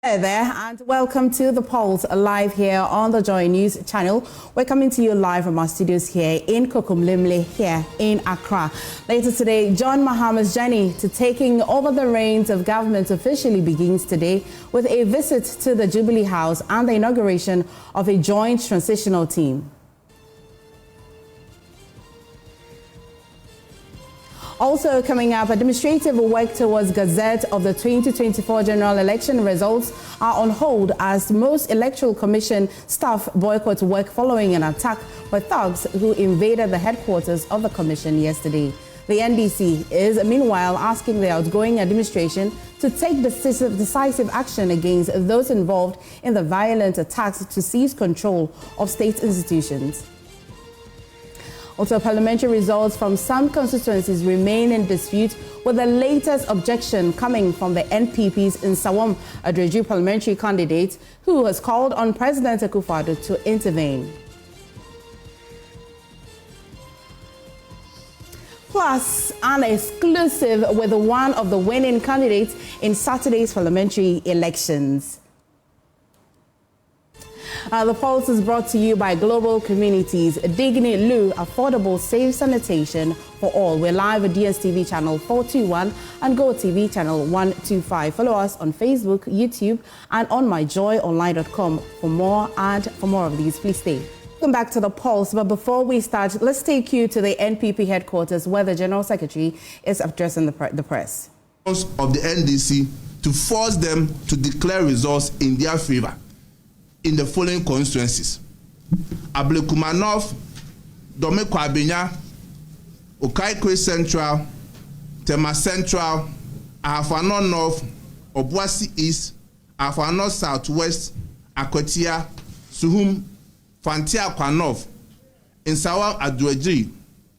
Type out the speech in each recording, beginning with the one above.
Hey there, and welcome to The Pulse live here on the Joy News channel. We're coming to you live from our studios here in Kokomlemle here in Accra. Later today, John Mahama's journey to taking over the reins of government officially begins today with a visit to the Jubilee House and the inauguration of a joint transitional team. Also coming up, administrative work towards gazette of the 2024 general election results are on hold as most Electoral Commission staff boycott work following an attack by thugs who invaded the headquarters of the Commission yesterday. The NDC is meanwhile asking the outgoing administration to take decisive action against those involved in the violent attacks to seize control of state institutions. Also, parliamentary results from some constituencies remain in dispute, with the latest objection coming from the NPP's Nsawam Adreju parliamentary candidate, who has called on President Akufo-Addo to intervene. Plus, an exclusive with one of the winning candidates in Saturday's parliamentary elections. The Pulse is brought to you by Global Communities, Dignity Lu, affordable, safe sanitation for all. We're live at DSTV channel 421 and GoTV channel 125. Follow us on Facebook, YouTube, and on myjoyonline.com for more of these. Please stay. Welcome back to The Pulse. But before we start, let's take you to the NPP headquarters where the General Secretary is addressing the press. Of the NDC to force them to declare results in their favor in the following constituencies: Ablekuma North, Domeko Abenya, Okaikwe Central, Tema Central, Ahafano North, Obuasi East, Ahafano Southwest, Akotia, Suhum, Fantia Kwa North, Nsawam Adweji,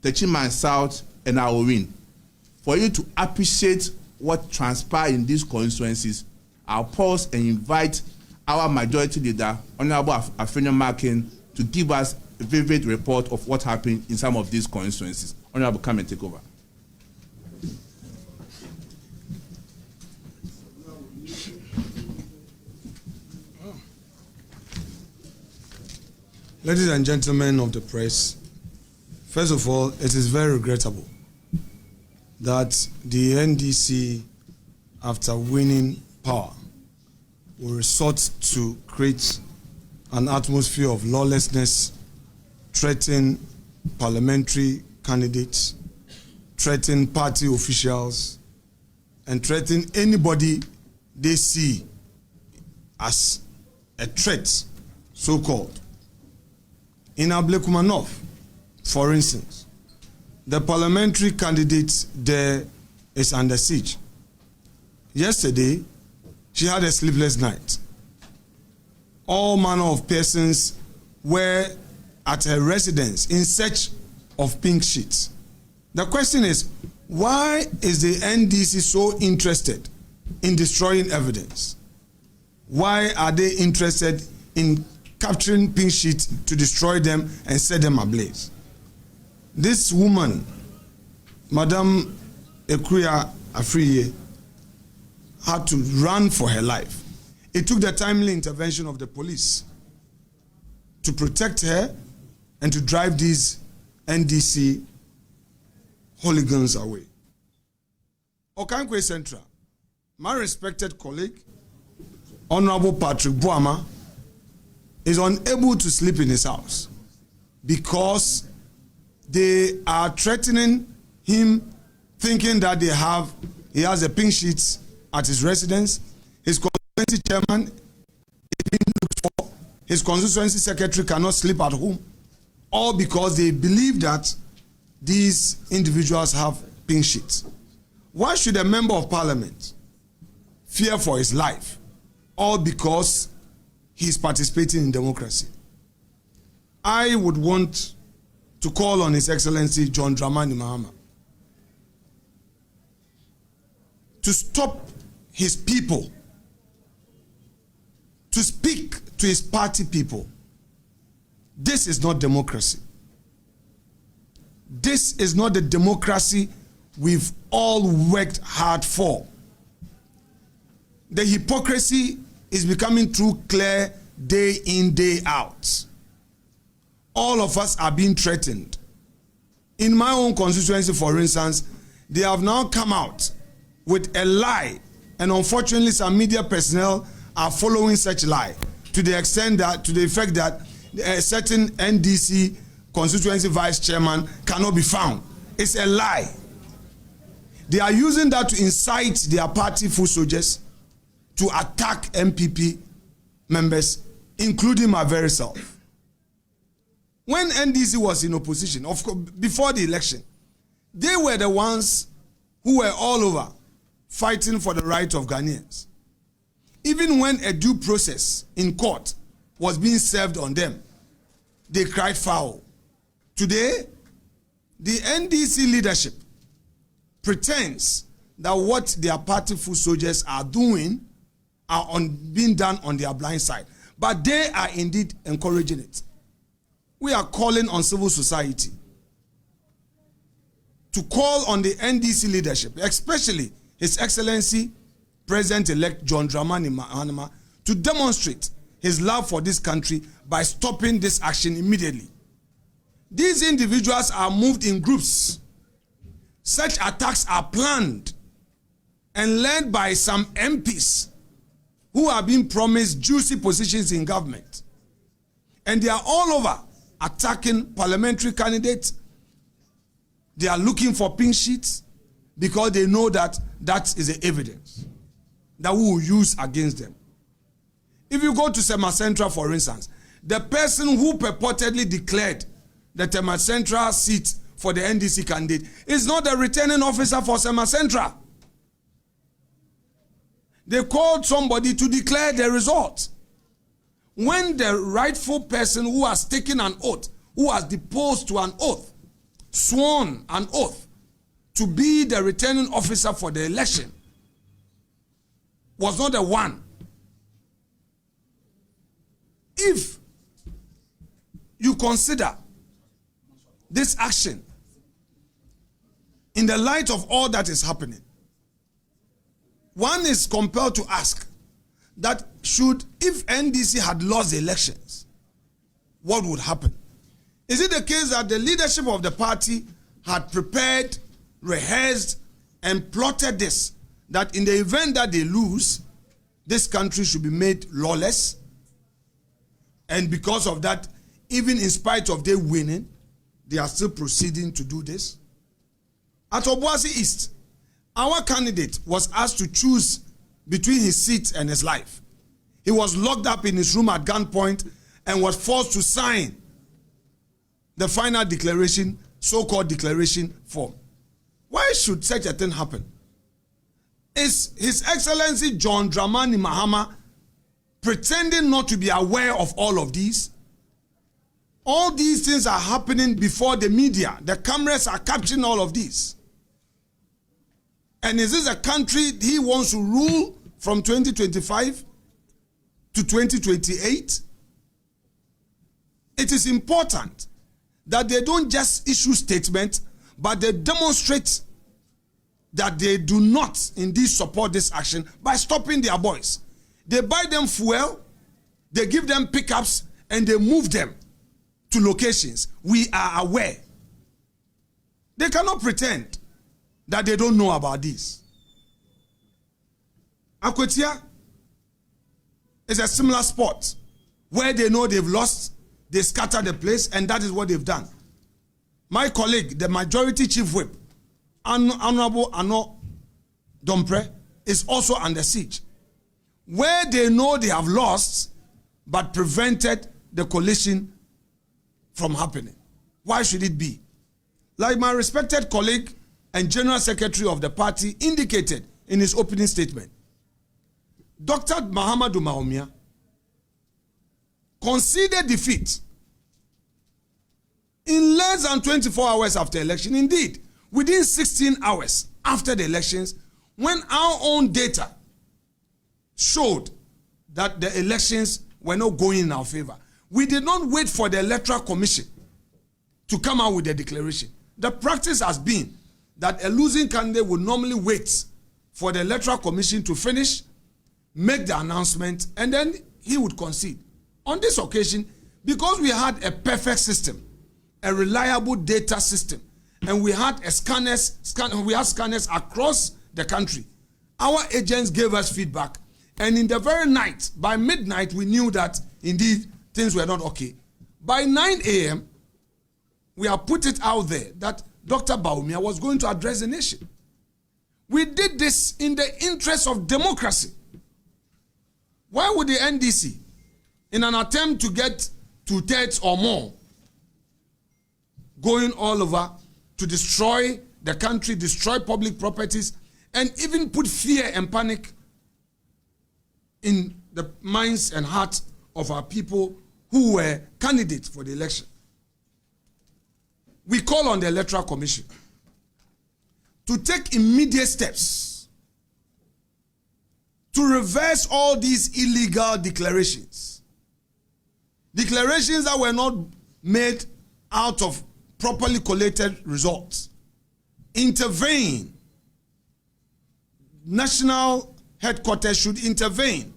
Techiman South, and Awowin. For you to appreciate what transpired in these constituencies, I'll pause and invite our majority leader, Honorable Afenyo Makin, to give us a vivid report of what happened in some of these constituencies. Honorable, come and take over. Ladies and gentlemen of the press, first of all, it is very regrettable that the NDC, after winning power, will resort to create an atmosphere of lawlessness, threaten parliamentary candidates, threaten party officials, and threaten anybody they see as a threat, so-called. In Ablekuma North, for instance, the parliamentary candidate there is under siege. Yesterday, she had a sleepless night. All manner of persons were at her residence in search of pink sheets. The question is, why is the NDC so interested in destroying evidence? Why are they interested in capturing pink sheets to destroy them and set them ablaze? This woman, Madam Akufo-Addo, had to run for her life. It took the timely intervention of the police to protect her and to drive these NDC hooligans away. Okaikwe Central, my respected colleague, Honorable Patrick Boama, is unable to sleep in his house because they are threatening him, thinking that he has a pink sheet at his residence. His constituency chairman is being looked for. His constituency secretary cannot sleep at home, all because they believe that these individuals have pink sheets. Why should a member of parliament fear for his life, all because he is participating in democracy? I would want to call on His Excellency John Dramani Mahama to stop his people, to speak to his party people. This is not democracy. This is not the democracy we've all worked hard for. The hypocrisy is becoming too clear day in, day out. All of us are being threatened. In my own constituency, for instance, they have now come out with a lie, and unfortunately some media personnel are following such lie to the extent that, to the effect that a certain NDC constituency vice chairman cannot be found. It's a lie. They are using that to incite their party foot soldiers to attack NPP members, including my very self. When NDC was in opposition, of course, before the election, they were the ones who were all over fighting for the right of Ghanaians. Even when a due process in court was being served on them, they cried foul. Today, the NDC leadership pretends that what their party foot soldiers are doing are being done on their blind side. But they are indeed encouraging it. We are calling on civil society to call on the NDC leadership, especially His Excellency President-elect John Dramani Mahama, to demonstrate his love for this country by stopping this action immediately. These individuals are moved in groups. Such attacks are planned and led by some MPs who are being promised juicy positions in government. And they are all over attacking parliamentary candidates. They are looking for pink sheets because they know that that is the evidence that we will use against them. If you go to Tema Central, for instance, the person who purportedly declared the Tema Central seat for the NDC candidate is not the returning officer for Tema Central. They called somebody to declare the result. When the rightful person who has taken an oath, who has deposed to an oath, sworn an oath to be the returning officer for the election, was not the one. If you consider this action in the light of all that is happening, one is compelled to ask that if NDC had lost the elections, what would happen? Is it the case that the leadership of the party had prepared, rehearsed, and plotted this, that in the event that they lose, this country should be made lawless? And because of that, even in spite of their winning, they are still proceeding to do this? At Obuasi East, our candidate was asked to choose between his seat and his life. He was locked up in his room at gunpoint and was forced to sign the final declaration, so-called declaration form. Why should such a thing happen? Is His Excellency John Dramani Mahama pretending not to be aware of all of these? All these things are happening before the media. The cameras are capturing all of these. And is this a country he wants to rule from 2025 to 2028? It is important that they don't just issue statements, but they demonstrate that they do not indeed support this action by stopping their boys. They buy them fuel, they give them pickups, and they move them to locations. We are aware. They cannot pretend that they don't know about this. Akwetia is a similar spot where they know they've lost, they scatter the place, and that is what they've done. My colleague, the majority chief whip, Honorable Ano Dompre, is also under siege, where they know they have lost but prevented the coalition from happening. Why should it be? Like my respected colleague and General Secretary of the party indicated in his opening statement, Dr. Mahamudu Bawumia conceded defeat in less than 24 hours after election. Indeed, within 16 hours after the elections, when our own data showed that the elections were not going in our favor. We did not wait for the Electoral Commission to come out with a declaration. The practice has been that a losing candidate would normally wait for the Electoral Commission to finish make the announcement, and then he would concede. On this occasion, because we had a perfect system, a reliable data system, and we had scanners across the country, our agents gave us feedback, and in the very night, by midnight, we knew that indeed things were not okay. By 9 a.m., we have put it out there that Dr. Bawumia was going to address the nation. We did this in the interest of democracy. Why would the NDC, in an attempt to get 2/3 or more, going all over to destroy the country, destroy public properties, and even put fear and panic in the minds and hearts of our people who were candidates for the election? We call on the Electoral Commission to take immediate steps to reverse all these illegal declarations. Declarations that were not made out of properly collated results. Intervene. National headquarters should intervene.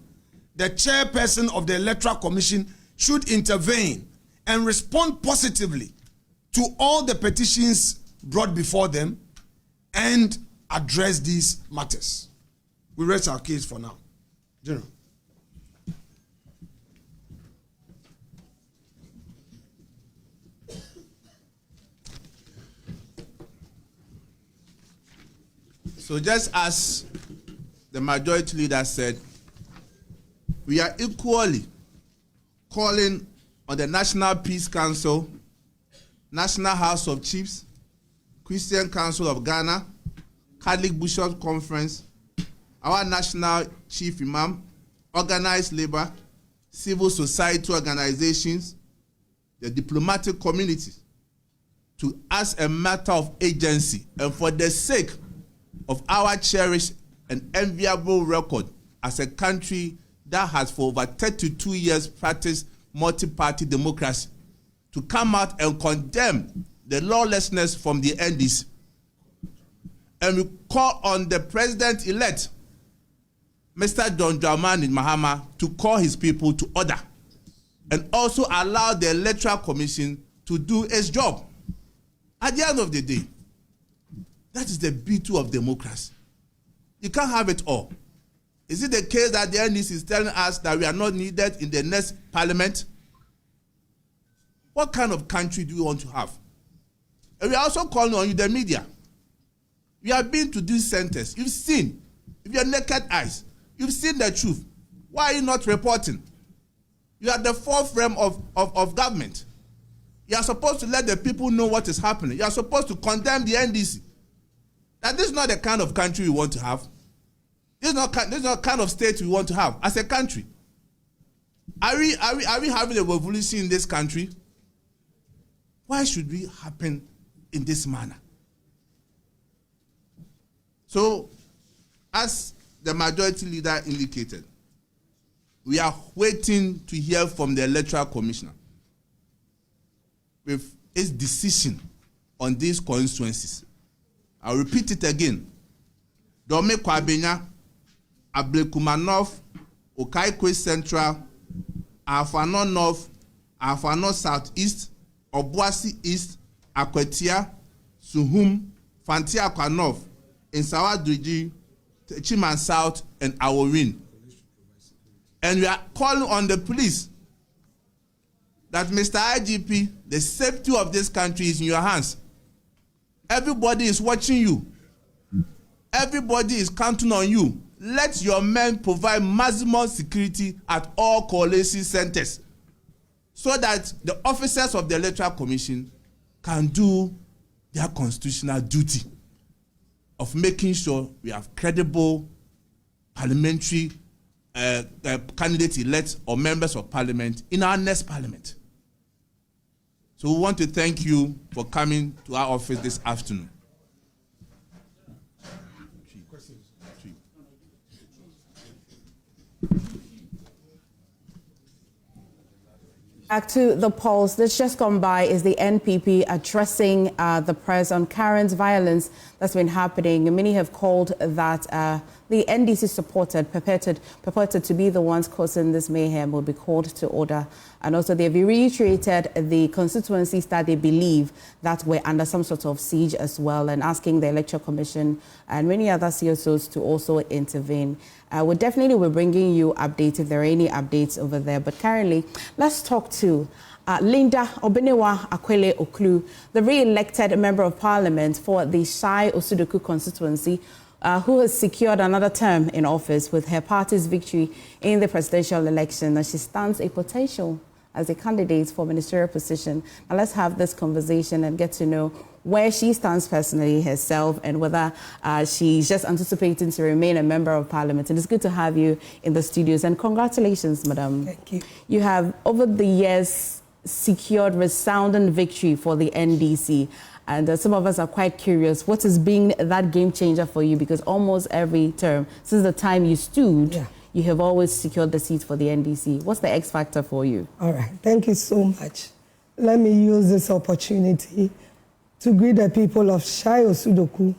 The chairperson of the Electoral Commission should intervene and respond positively to all the petitions brought before them and address these matters. We rest our case for now. General. So just as the majority leader said, we are equally calling on the National Peace Council, National House of Chiefs, Christian Council of Ghana, Catholic Bishops Conference, our National Chief Imam, organized labor, civil society organizations, the diplomatic community, to, as a matter of agency and for the sake of our cherished and enviable record as a country that has for over 32 years practiced multi-party democracy, to come out and condemn the lawlessness from the NDC. And we call on the president-elect, Mr. John Dramani Mahama, to call his people to order and also allow the Electoral Commission to do its job. At the end of the day, that is the beauty of democracy. You can't have it all. Is it the case that the NDC is telling us that we are not needed in the next parliament? What kind of country do we want to have? And we are also calling on you, the media. You have been to these centers. You've seen, with your naked eyes, you've seen the truth. Why are you not reporting? You are the forefront of government. You are supposed to let the people know what is happening. You are supposed to condemn the NDC. That this is not the kind of country we want to have. This is not the kind of state we want to have as a country. Are we having a revolution in this country? Why should we happen in this manner? So, as the majority leader indicated, we are waiting to hear from the Electoral Commissioner with his decision on these constituencies. I'll repeat it again. Dome Kwabenya, Ablekuma North, Okaikwe Central, Afano North, Afano Southeast, Obuasi East, Akwetia, Suhum, Fantiakwa North, Nsawa-Dwiji, Chiman South, and Aworin. And we are calling on the police that, Mr. IGP, the safety of this country is in your hands. Everybody is watching you. Everybody is counting on you. Let your men provide maximum security at all coalition centers so that the officers of the Electoral Commission can do their constitutional duty of making sure we have credible parliamentary candidate-elect or members of parliament in our next parliament. So we want to thank you for coming to our office this afternoon. Back to the polls. This just gone by is the NPP addressing the press on current violence that's been happening. Many have called that the NDC purported to be the ones causing this mayhem will be called to order. And also they've reiterated the constituencies that they believe that were under some sort of siege as well, and asking the Electoral Commission and many other CSOs to also intervene. We definitely will bringing you updates if there are any updates over there. But currently, let's talk to Linda Ocloo, the re-elected Member of Parliament for the Shai Osudoku constituency, who has secured another term in office with her party's victory in the presidential election, and she stands a potential as a candidate for ministerial position. Now let's have this conversation and get to know where she stands personally herself and whether she's just anticipating to remain a Member of Parliament. And it's good to have you in the studios. And congratulations, Madam. Thank you. You have, over the years, secured resounding victory for the NDC. And some of us are quite curious, what has been that game changer for you? Because almost every term, since the time you stood, you have always secured the seat for the NDC. What's the X factor for you? All right, thank you so much. Let me use this opportunity to greet the people of Shai Osudoku,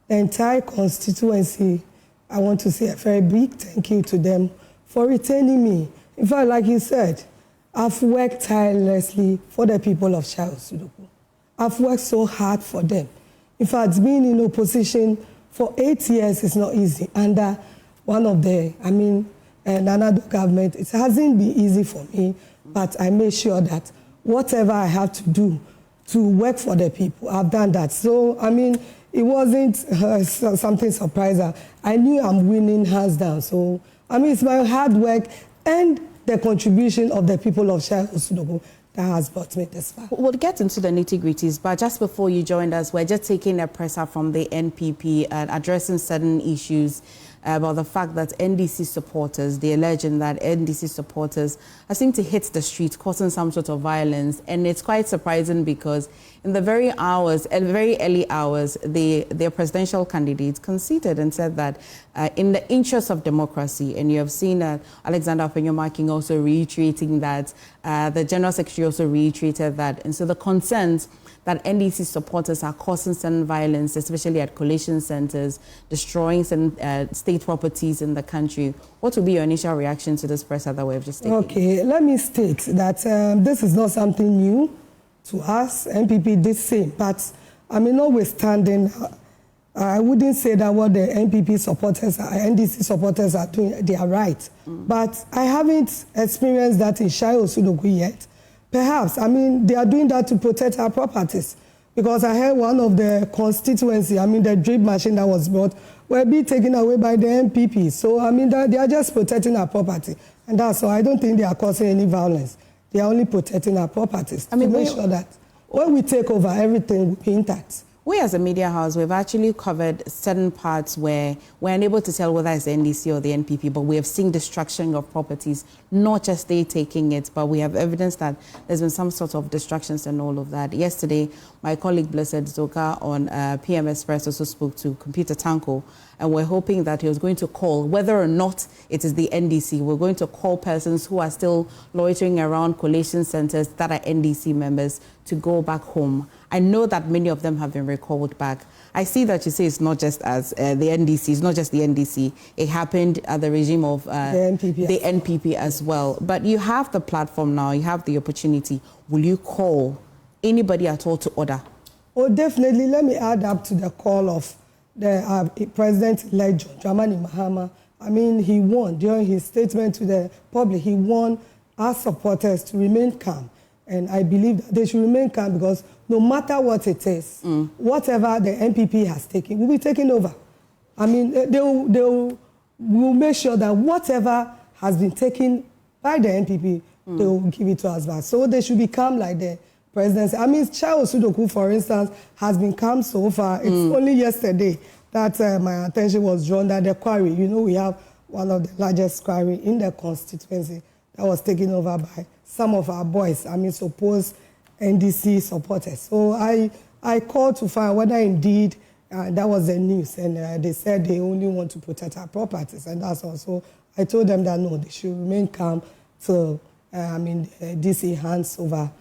the entire constituency. I want to say a very big thank you to them for retaining me. In fact, like you said, I've worked tirelessly for the people of Shai Osudoku. I've worked so hard for them. In fact, being in opposition for 8 years is not easy. Under one of the, Nana government, it hasn't been easy for me, but I made sure that whatever I have to do to work for the people, I've done that. So, it wasn't something surprising. I knew I'm winning hands down. So, it's my hard work and the contribution of the people of Shai Osudoku that has brought me this far. We'll get into the nitty-gritties, but just before you joined us, we're just taking a presser from the NPP and addressing certain issues about the fact that NDC supporters, they're alleging that NDC supporters are seen to hit the streets, causing some sort of violence. And it's quite surprising because in the very early hours, their presidential candidates conceded and said that in the interest of democracy, and you have seen Alexander Openyumaking also reiterating that, the General Secretary also reiterated that. And so the concerns that NDC supporters are causing certain violence, especially at collation centers, destroying some state properties in the country. What would be your initial reaction to this presser that we've just taken? Okay, let me state that this is not something new to us. NPP did same, but notwithstanding, I wouldn't say that what the NPP supporters, NDC supporters are doing, they are right. But I haven't experienced that in Shai Osudoku yet. Perhaps, they are doing that to protect our properties. Because I heard one of the constituency, the drip machine that was brought, will be taken away by the NPP. So, they are just protecting our property. And that's all. I don't think they are causing any violence. They are only protecting our properties to make sure that when we take over, everything will be intact. We as a media house, we've actually covered certain parts where we're unable to tell whether it's the NDC or the NPP, but we have seen destruction of properties, not just they taking it, but we have evidence that there's been some sort of destructions and all of that. Yesterday, my colleague Blessed Zoka on PM Express also spoke to Computer Tanko, and we're hoping that he was going to call, whether or not it is the NDC, we're going to call persons who are still loitering around collation centers that are NDC members to go back home. I know that many of them have been recalled back. I see that you say it's not just as the NDC, it's not just the NDC. It happened at the regime of the NPP as well. But you have the platform now, you have the opportunity. Will you call anybody at all to order? Oh, definitely. Let me add up to the call of the President-elect John Dramani Mahama. He won during his statement to the public. He won our supporters to remain calm. And I believe that they should remain calm because no matter what it is, whatever the NPP has taken, will be taken over. They will make sure that whatever has been taken by the NPP, they will give it to us back. So they should be calm like the presidency. Shai Osudoku, for instance, has been calm so far. It's only yesterday that my attention was drawn that the quarry, we have one of the largest quarry in the constituency that was taken over by some of our boys, supposed NDC supporters. So I called to find whether indeed that was the news, and they said they only want to protect our properties, and that's also, I told them that no, they should remain calm till DC hands over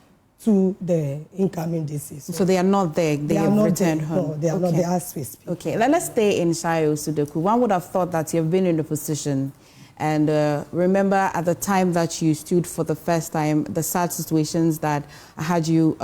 to the incoming DC. So they are not there, they have returned home? No, they are not there as we speak. Okay, let's stay in Shayo Sudoku. One would have thought that you've been in the position, and remember at the time that you stood for the first time, the sad situations that had you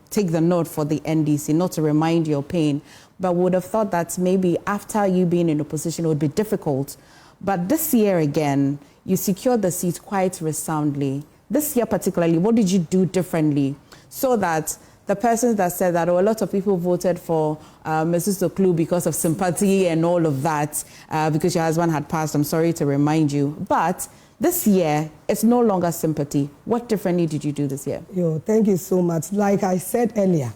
take the note for the NDC, not to remind your pain, but would have thought that maybe after you being in a position it would be difficult. But this year again, you secured the seat quite resoundly. This year particularly, what did you do differently so that the persons that said that, oh, a lot of people voted for Mrs. Ocloo because of sympathy and all of that, because your husband had passed, I'm sorry to remind you. But this year, it's no longer sympathy. What differently did you do this year? Thank you so much. Like I said earlier,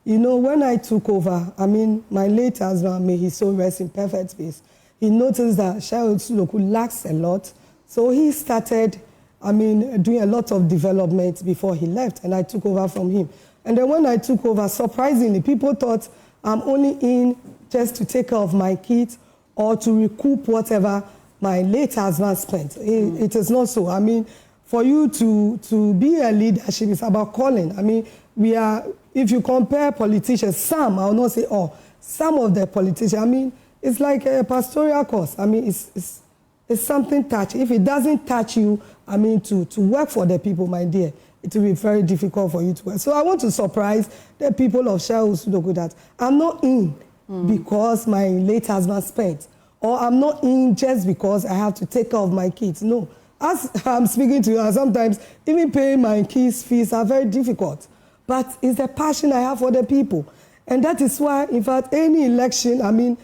you know, when I took over, I mean, my late husband, may he so rest in perfect peace, he noticed that Shayo Sudoku lacks a lot. So he started, I mean, doing a lot of development before he left, and I took over from him. And then when I took over, surprisingly, people thought I'm only in just to take care of my kids or to recoup whatever my late husband spent. It is not so. I mean, for you to be a leadership, it's about calling. I mean, we are, if you compare politicians, some, I will not say all, some of the politicians, I mean, it's like a pastoral course. I mean, it's something touchy. If it doesn't touch you, I mean, to work for the people, my dear, it will be very difficult for you to work. So I want to surprise the people of Shayo Sudoku that I'm not in because my late husband spent, or I'm not in just because I have to take care of my kids. No. As I'm speaking to you, and sometimes even paying my kids' fees are very difficult. But it's the passion I have for the people. And that is why, in fact, any election, I mean,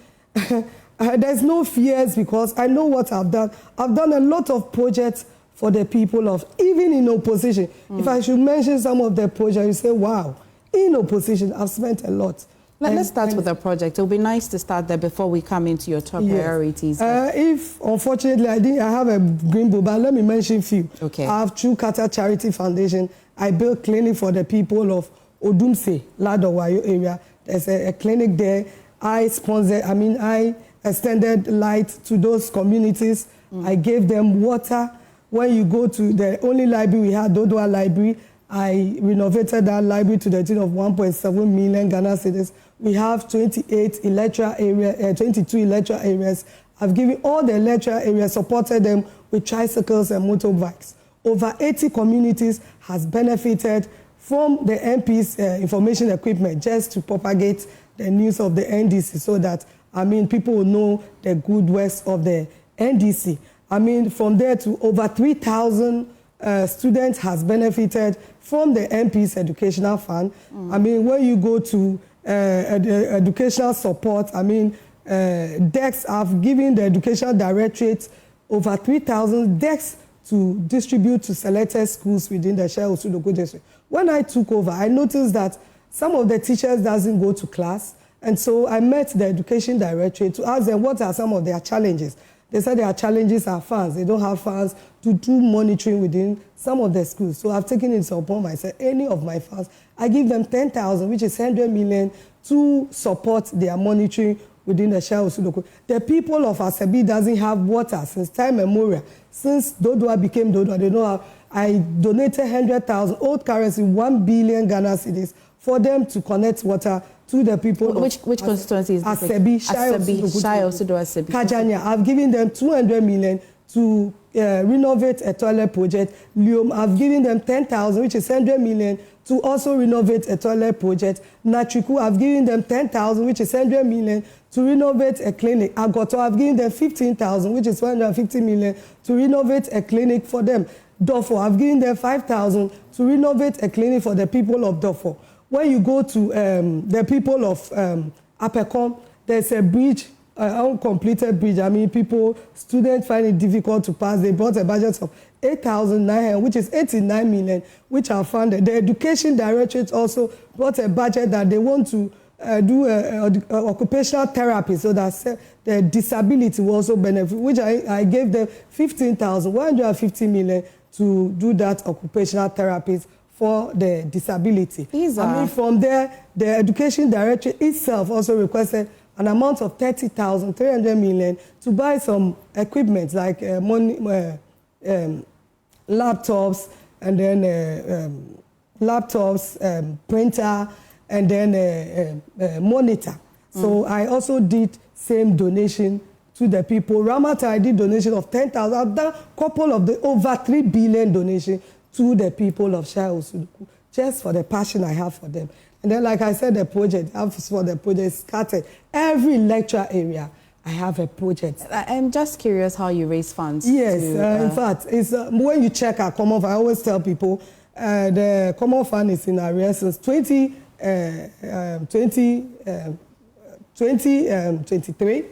there's no fears because I know what I've done. I've done a lot of projects for the people of, even in opposition. If I should mention some of the projects, you say, wow, in opposition, I've spent a lot. Let's start with the project. It would be nice to start there before we come into your top priorities. If, unfortunately, I have a green book, but let me mention a few. Okay. I have True Qatar Charity Foundation. I built clinic for the people of Odumse, Ladowayo area. There's a clinic there. I extended light to those communities. I gave them water. When you go to the only library we had, Dodua Library, I renovated that library to the tune of 1.7 million Ghana cedis. We have 22 electoral areas. I've given all the electoral areas, supported them with tricycles and motorbikes. Over 80 communities has benefited from the MP's information equipment just to propagate the news of the NDC so that, I mean, people will know the good works of the NDC. I mean, from there to over 3,000 students has benefited from the MP's educational fund. I mean, when you go to educational support, I mean, decks, I've given the educational directorate over 3,000 decks to distribute to selected schools within the Shayo Sudoku district. When I took over, I noticed that some of the teachers doesn't go to class, and so I met the education directorate to ask them what are some of their challenges. They said their challenges are funds. They don't have funds to do monitoring within some of the schools. So I've taken it upon myself. Any of my funds, I give them 10,000, which is 100 million, to support their monitoring within the Shayo Sudoku. The people of Asebi doesn't have water since time memorial. Since Dodua became Dodua, they don't have. I donated 100,000, old currency, 1 billion Ghana cedis, for them to connect water to the people which constituency is this? Asebi, Shayo Sudoku, Asebi. Kajanya. I've given them 200 million to renovate a toilet project. Lium, I've given them 10,000, which is 100 million, to also renovate a toilet project. Natriku, I've given them 10,000, which is 100 million, to renovate a clinic. Agoto, I've given them 15,000, which is 150 million, to renovate a clinic for them. Dofo, I've given them 5,000 to renovate a clinic for the people of Dofo. When you go to the people of Apekom, there's a bridge, uncompleted bridge. I mean, students find it difficult to pass. They brought a budget of 8,900, which is 89 million, which are funded. The education directorate also brought a budget that they want to do occupational therapy so that the disability will also benefit, which I gave them 150 million to do that occupational therapies for the disability. I mean, from there, the education directorate itself also requested an amount of 30,300 million to buy some equipment like laptops and then laptops, printer, and then a monitor. So I also did same donation to the people. Ramata, I did donation of 10,000. I've done a couple of the over 3 billion donation to the people of Shai Osudoku, just for the passion I have for them. And then, like I said, the project, for the project scattered. Every lecture area, I have a project. I'm just curious how you raise funds. Yes, in fact, it's, when you check our common fund, I always tell people the common fund is in arrears since 2023.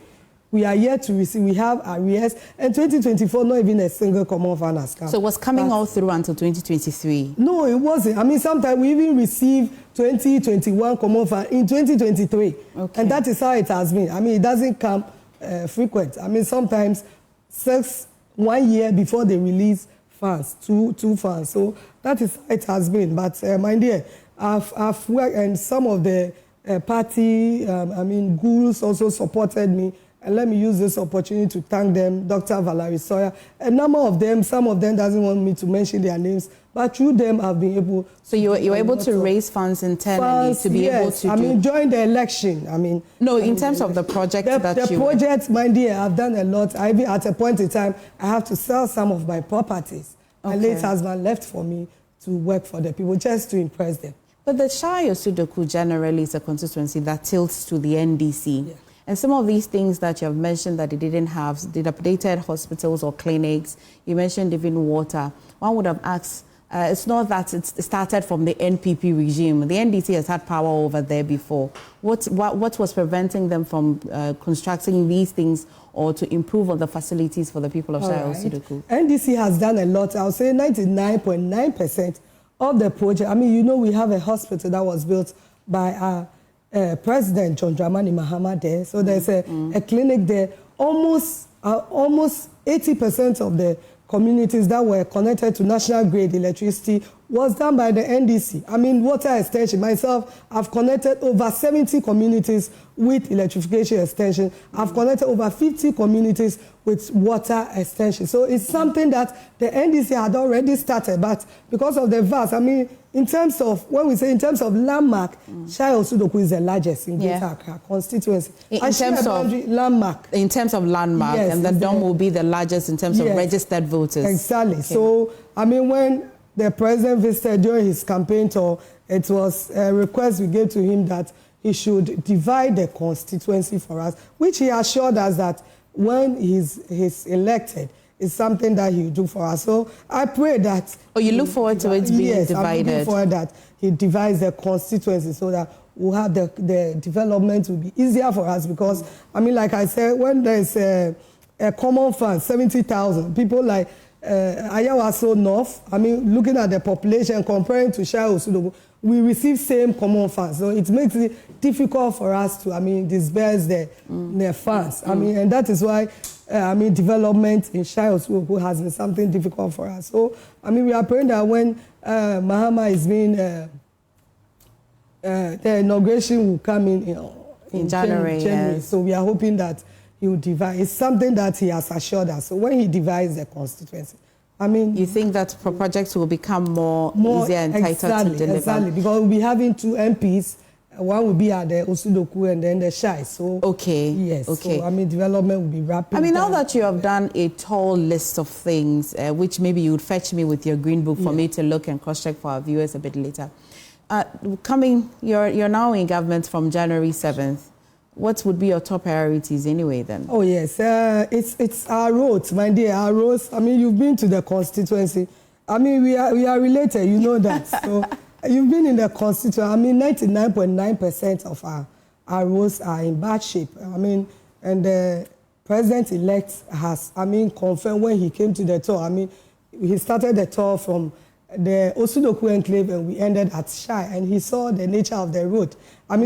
We are yet to receive, we have arrears, and 2024, not even a single common fund has come. So it was coming all through until 2023? No, it wasn't. I mean, sometimes we even received 2021 common fund in 2023. Okay. And that is how it has been. I mean, it doesn't come frequent. I mean, sometimes 1 year before they release funds, two funds. So that is how it has been. But my dear, I've worked, and some of the party, gurus also supported me. And let me use this opportunity to thank them, Dr. Valerie Sawyer. A number of them, some of them doesn't want me to mention their names, but through them I've been able. So you were able to raise funds internally to be able to do. During the election, No, in terms of the project the project, my dear, I've done a lot. At a point in time, I have to sell some of my properties. Okay. My late husband left for me to work for the people, just to impress them. But the Shai Osudoku generally is a constituency that tilts to the NDC. Yeah. And some of these things that you have mentioned that they didn't have, updated hospitals or clinics, you mentioned even water. One would have asked, it's not that it started from the NPP regime. The NDC has had power over there before. What was preventing them from constructing these things or to improve on the facilities for the people of Shai Osudoku? NDC has done a lot. I would say 99.9% of the project. We have a hospital that was built by our President John Dramani Mahama there. So there's a clinic there. Almost 80% of the communities that were connected to national grid electricity was done by the NDC. Water extension. Myself, I've connected over 70 communities with electrification extension. I've connected over 50 communities with water extension. So it's something that the NDC had already started, but because of the vast, in terms of, when we say in terms of landmark, Shai Osudoku is the largest in Greater Accra constituency. In terms of landmark. In terms of landmark, yes, and the DOM will be the largest in terms of registered voters. Exactly. Okay. So, when the president visited during his campaign tour, it was a request we gave to him that he should divide the constituency for us, which he assured us that when he's elected, it's something that he'll do for us. So I pray that... Oh, you look forward to it being divided? Yes, I'm looking forward that he divides the constituency so that we'll have the development will be easier for us because, like I said, when there's a common fund, 70,000, people like Ayawaso North, looking at the population, comparing to Shai Osudoku, we receive same common funds. So it makes it difficult for us to, disperse the funds. And that is why, development in Shai Osudoku has been something difficult for us. So, we are praying that when Mahama is being, the inauguration will come in January. Yes. So we are hoping that he will divide. It's something that he has assured us. So when he divides the constituency, you think that projects will become more easier and tighter to deliver? Exactly, because we'll be having 2 MPs. One will be at the Osudoku and then the Shai. So okay, yes. Okay. So development will be rapid. Now that you have done a tall list of things, which maybe you would fetch me with your green book for me to look and cross-check for our viewers a bit later. You're now in government from January 7th. What would be your top priorities anyway then? Oh yes, it's our roads, my dear, our roads. You've been to the constituency. We are related, you know that. So you've been in the constituency. 99.9% of our roads are in bad shape. And the president-elect has, confirmed when he came to the tour. He started the tour from the Osudoku enclave and we ended at Shai, and he saw the nature of the road.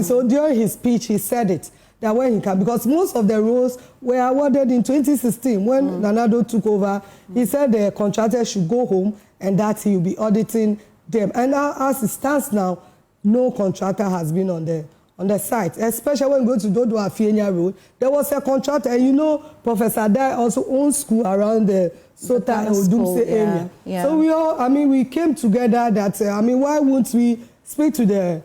So during his speech, he said it, that when he can, because most of the roads were awarded in 2016 when Nanado took over, he said the contractor should go home and that he will be auditing them. And as it stands now, no contractor has been on the on the site, especially when we go to Dodo Afienya Road. There was a contractor, and you know, Professor Dai also owns school around the Sota and Odumse area. Yeah. So we all, I mean, we came together that, I mean, why won't we speak to the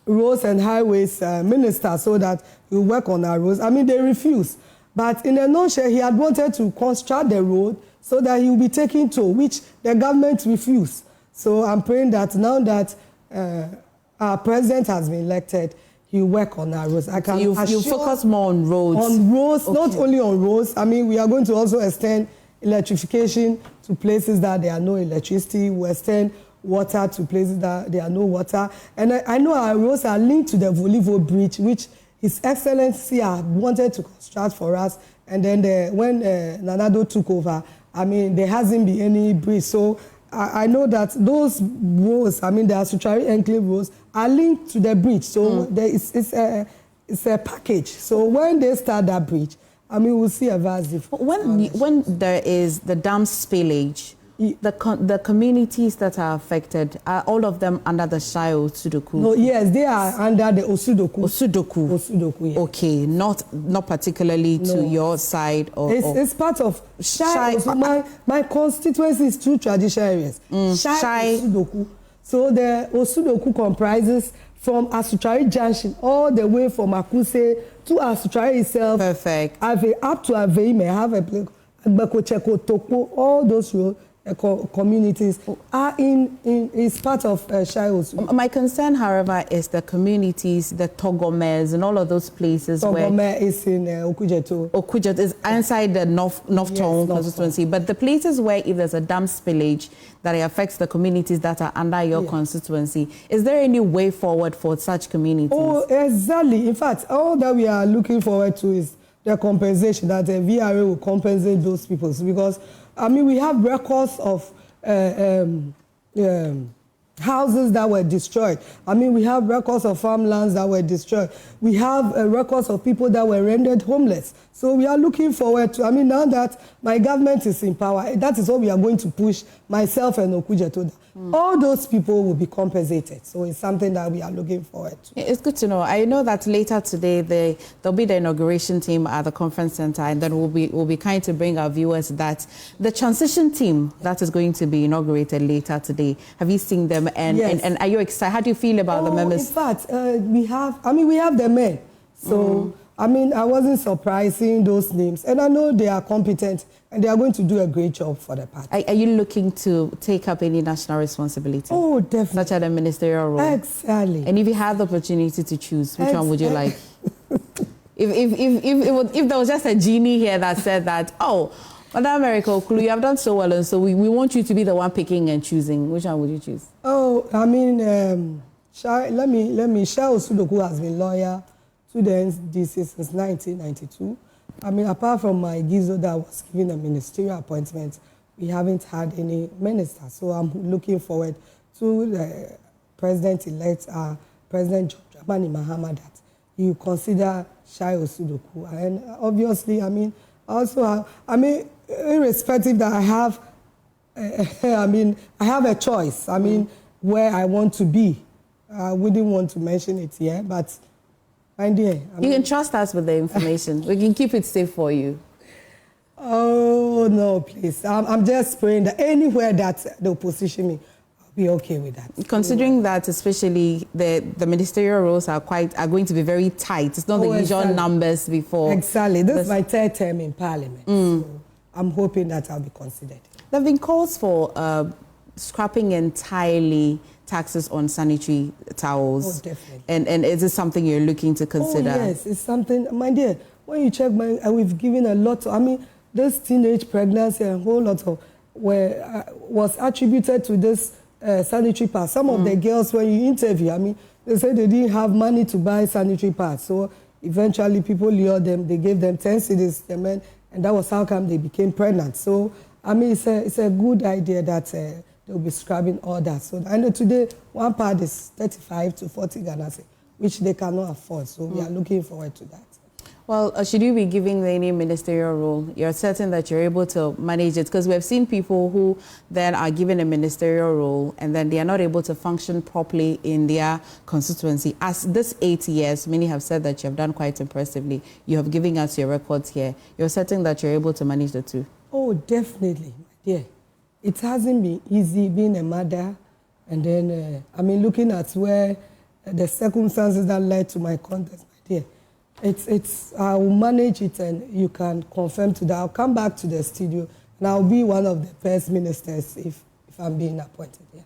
roads and highways minister so that we work on our roads? I mean, they refused. But in a nutshell, he had wanted to construct the road so that he will be taking toll, which the government refused. So I'm praying that now that our president has been elected, he will work on our roads. I can you focus more on roads. On roads, okay. Not only on roads. I mean, we are going to also extend electrification to places that there are no electricity. We extend water to places that there are no water. And I know our roads are linked to the Volivo Bridge, which His Excellency wanted to construct for us. And then when Nanado took over, I mean, there hasn't been any bridge. So I know that those roads, I mean, the Sanitary enclave roads, are linked to the bridge. So it's a package. So when they start that bridge, I mean, we'll see a vast difference. When there is the dam spillage, the communities that are affected, are all of them under the Shai Osudoku? No, yes, they are under the Osudoku. Osudoku, yes. Okay, not particularly to your side. It's part of Shai. My constituency is 2 traditional areas. Shai Osudoku. So the Osudoku comprises from Asutari Junction all the way from Akuse to Asutari itself. Perfect. Up to Avei, may have a place. Cheko, Toko, all those roads. Communities are is part of Shai Osudoku. My concern, however, is the communities, the Togomes and all of those places Togome where is in Okujeto. Okujeto is inside the North Town constituency, but the places where if there's a dam spillage that affects the communities that are under your constituency, is there any way forward for such communities? Oh, exactly. In fact, all that we are looking forward to is the compensation, that the VRA will compensate those people, because I mean, we have records of houses that were destroyed. I mean, we have records of farmlands that were destroyed. We have records of people that were rendered homeless. So we are looking forward to, I mean, now that my government is in power, that is what we are going to push, myself and Okujeto. All those people will be compensated. So it's something that we are looking forward to. It's good to know. I know that later today there'll be the inauguration team at the conference center, and then we'll be kind to bring our viewers that the transition team that is going to be inaugurated later today. Have you seen them? And are you excited? How do you feel about the members? In fact, we have the men. So I mean, I wasn't surprised seeing those names, and I know they are competent and they are going to do a great job for the party. Are you looking to take up any national responsibility? Oh, definitely. Such as a ministerial role? Exactly. And if you had the opportunity to choose, which one would you like? if there was just a genie here that said that, oh, Madam Linda Ocloo, you have done so well, and so we want you to be the one picking and choosing, which one would you choose? Oh, I mean, let me Shai Osudoku has been lawyer to the NDC since 1992. I mean, apart from my Gizo that was given a ministerial appointment, we haven't had any minister. So I'm looking forward to the president-elect, President Dramani Mahama, that he will consider Shai Osudoku. And obviously, I mean, irrespective that I have, I have a choice. I mean, where I want to be. I wouldn't want to mention it here, but you can trust us with the information. We can keep it safe for you. Oh, no, please. I'm just praying that anywhere that they'll position me, I'll be okay with that. Considering that especially the ministerial roles are going to be very tight. It's not the usual numbers before. Exactly. This is my 3rd term in Parliament. So I'm hoping that I'll be considered. There have been calls for scrapping entirely taxes on sanitary towels. Oh, definitely. And is this something you're looking to consider? Oh, yes, it's something, my dear, when you check, we've given a lot of, I mean, this teenage pregnancy and a whole lot of, was attributed to this sanitary pads. Some of the girls, when you interview, I mean, they said they didn't have money to buy sanitary pads. So eventually people lured them, they gave them 10 cedis, the men, and that was how come they became pregnant. So, I mean, it's a good idea that they'll be scrubbing all that. So I know today one pad is 35 to 40 Ghana, which they cannot afford. So we are looking forward to that. Well, should you be giving any ministerial role? You're certain that you're able to manage it? Because we have seen people who then are given a ministerial role and then they are not able to function properly in their constituency. As this 8 years, many have said that you have done quite impressively. You have given us your records here. You're certain that you're able to manage the two? Oh, definitely, my dear. It hasn't been easy being a mother. And then, looking at where the circumstances that led to my contest, my dear. I will manage it and you can confirm to that. I'll come back to the studio and I'll be one of the first ministers if I'm being appointed. Yeah.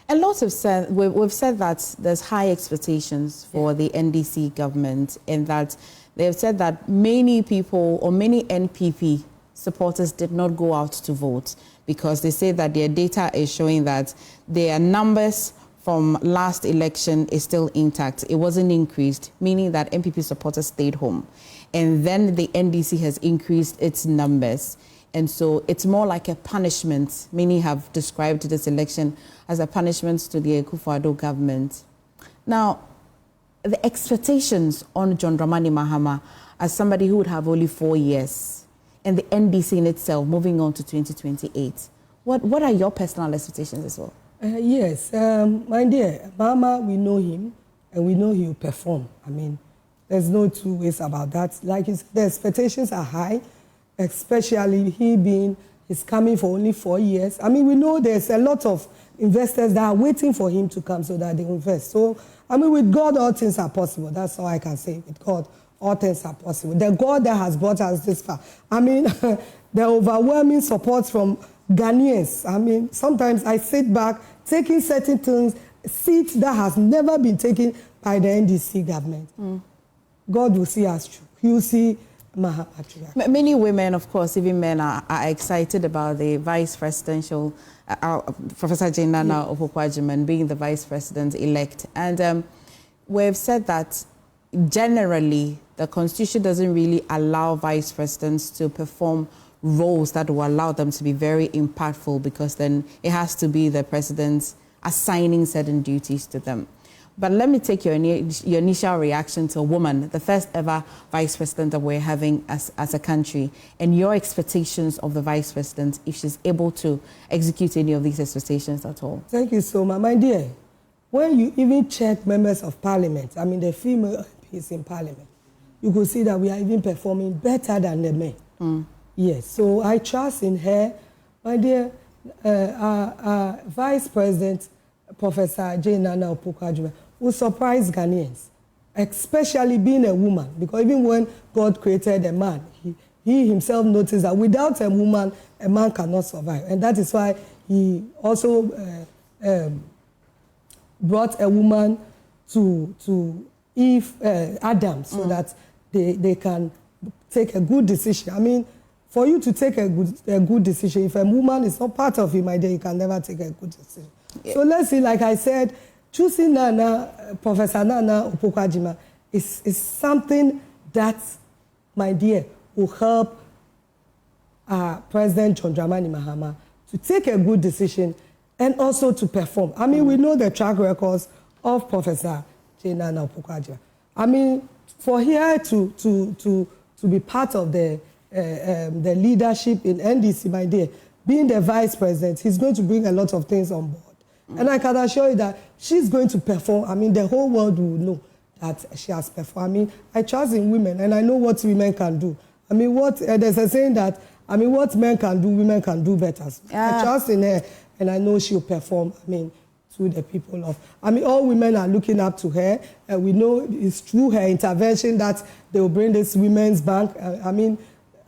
A lot of said, we've said that there's high expectations for the NDC government, and that they've said that many people or many NPP supporters did not go out to vote because they say that their data is showing that their numbers from last election is still intact. It wasn't increased, meaning that NPP supporters stayed home. And then the NDC has increased its numbers. And so it's more like a punishment. Many have described this election as a punishment to the Akufo-Addo government. Now, the expectations on John Dramani Mahama as somebody who would have only 4 years, and the NDC in itself moving on to 2028, what are your personal expectations as well? Yes, my dear, Mahama, we know him, and we know he'll perform. There's no two ways about that. Like the expectations are high, especially he's coming for only 4 years. We know there's a lot of investors that are waiting for him to come so that they invest. So, with God, all things are possible. That's all I can say. With God, all things are possible. The God that has brought us this far. The overwhelming support from Ghanaians. Sometimes I sit back, taking certain things, seats that has never been taken by the NDC government. God will see us through. He will see Mahama. Many women, of course, even men, are excited about the vice presidential, Professor Jane Nana Opoku-Agyeman being the vice president-elect. And we've said that generally the Constitution doesn't really allow vice presidents to perform roles that will allow them to be very impactful, because then it has to be the president assigning certain duties to them. But let me take your initial reaction to a woman, the first ever vice president that we're having as a country, and your expectations of the vice president, if she's able to execute any of these expectations at all. Thank you so much, my dear. When you even check members of parliament, the female MPs in parliament, you could see that we are even performing better than the men. Yes, so I trust in her. My dear, Vice President, Professor Jane Nana Opoku-Agyeman, will surprise Ghanaians, especially being a woman, because even when God created a man, he himself noticed that without a woman, a man cannot survive. And that is why he also brought a woman to Eve, Adam, so that they can take a good decision. For you to take a good decision, if a woman is not part of you, my dear, you can never take a good decision. Yeah. So let's see, like I said, choosing Professor Nana Opoku-Agyeman is something that, my dear, will help President John Dramani Mahama to take a good decision and also to perform. We know the track records of Professor Jane Nana Opoku-Agyeman. For here to be part of the leadership in NDC, my dear, being the vice president, he's going to bring a lot of things on board. And I can assure you that she's going to perform. The whole world will know that she has performed. I trust in women, and I know what women can do. There's a saying that, what men can do, women can do better. So I trust in her, and I know she'll perform, to the people of... all women are looking up to her, and we know it's through her intervention that they will bring this women's bank.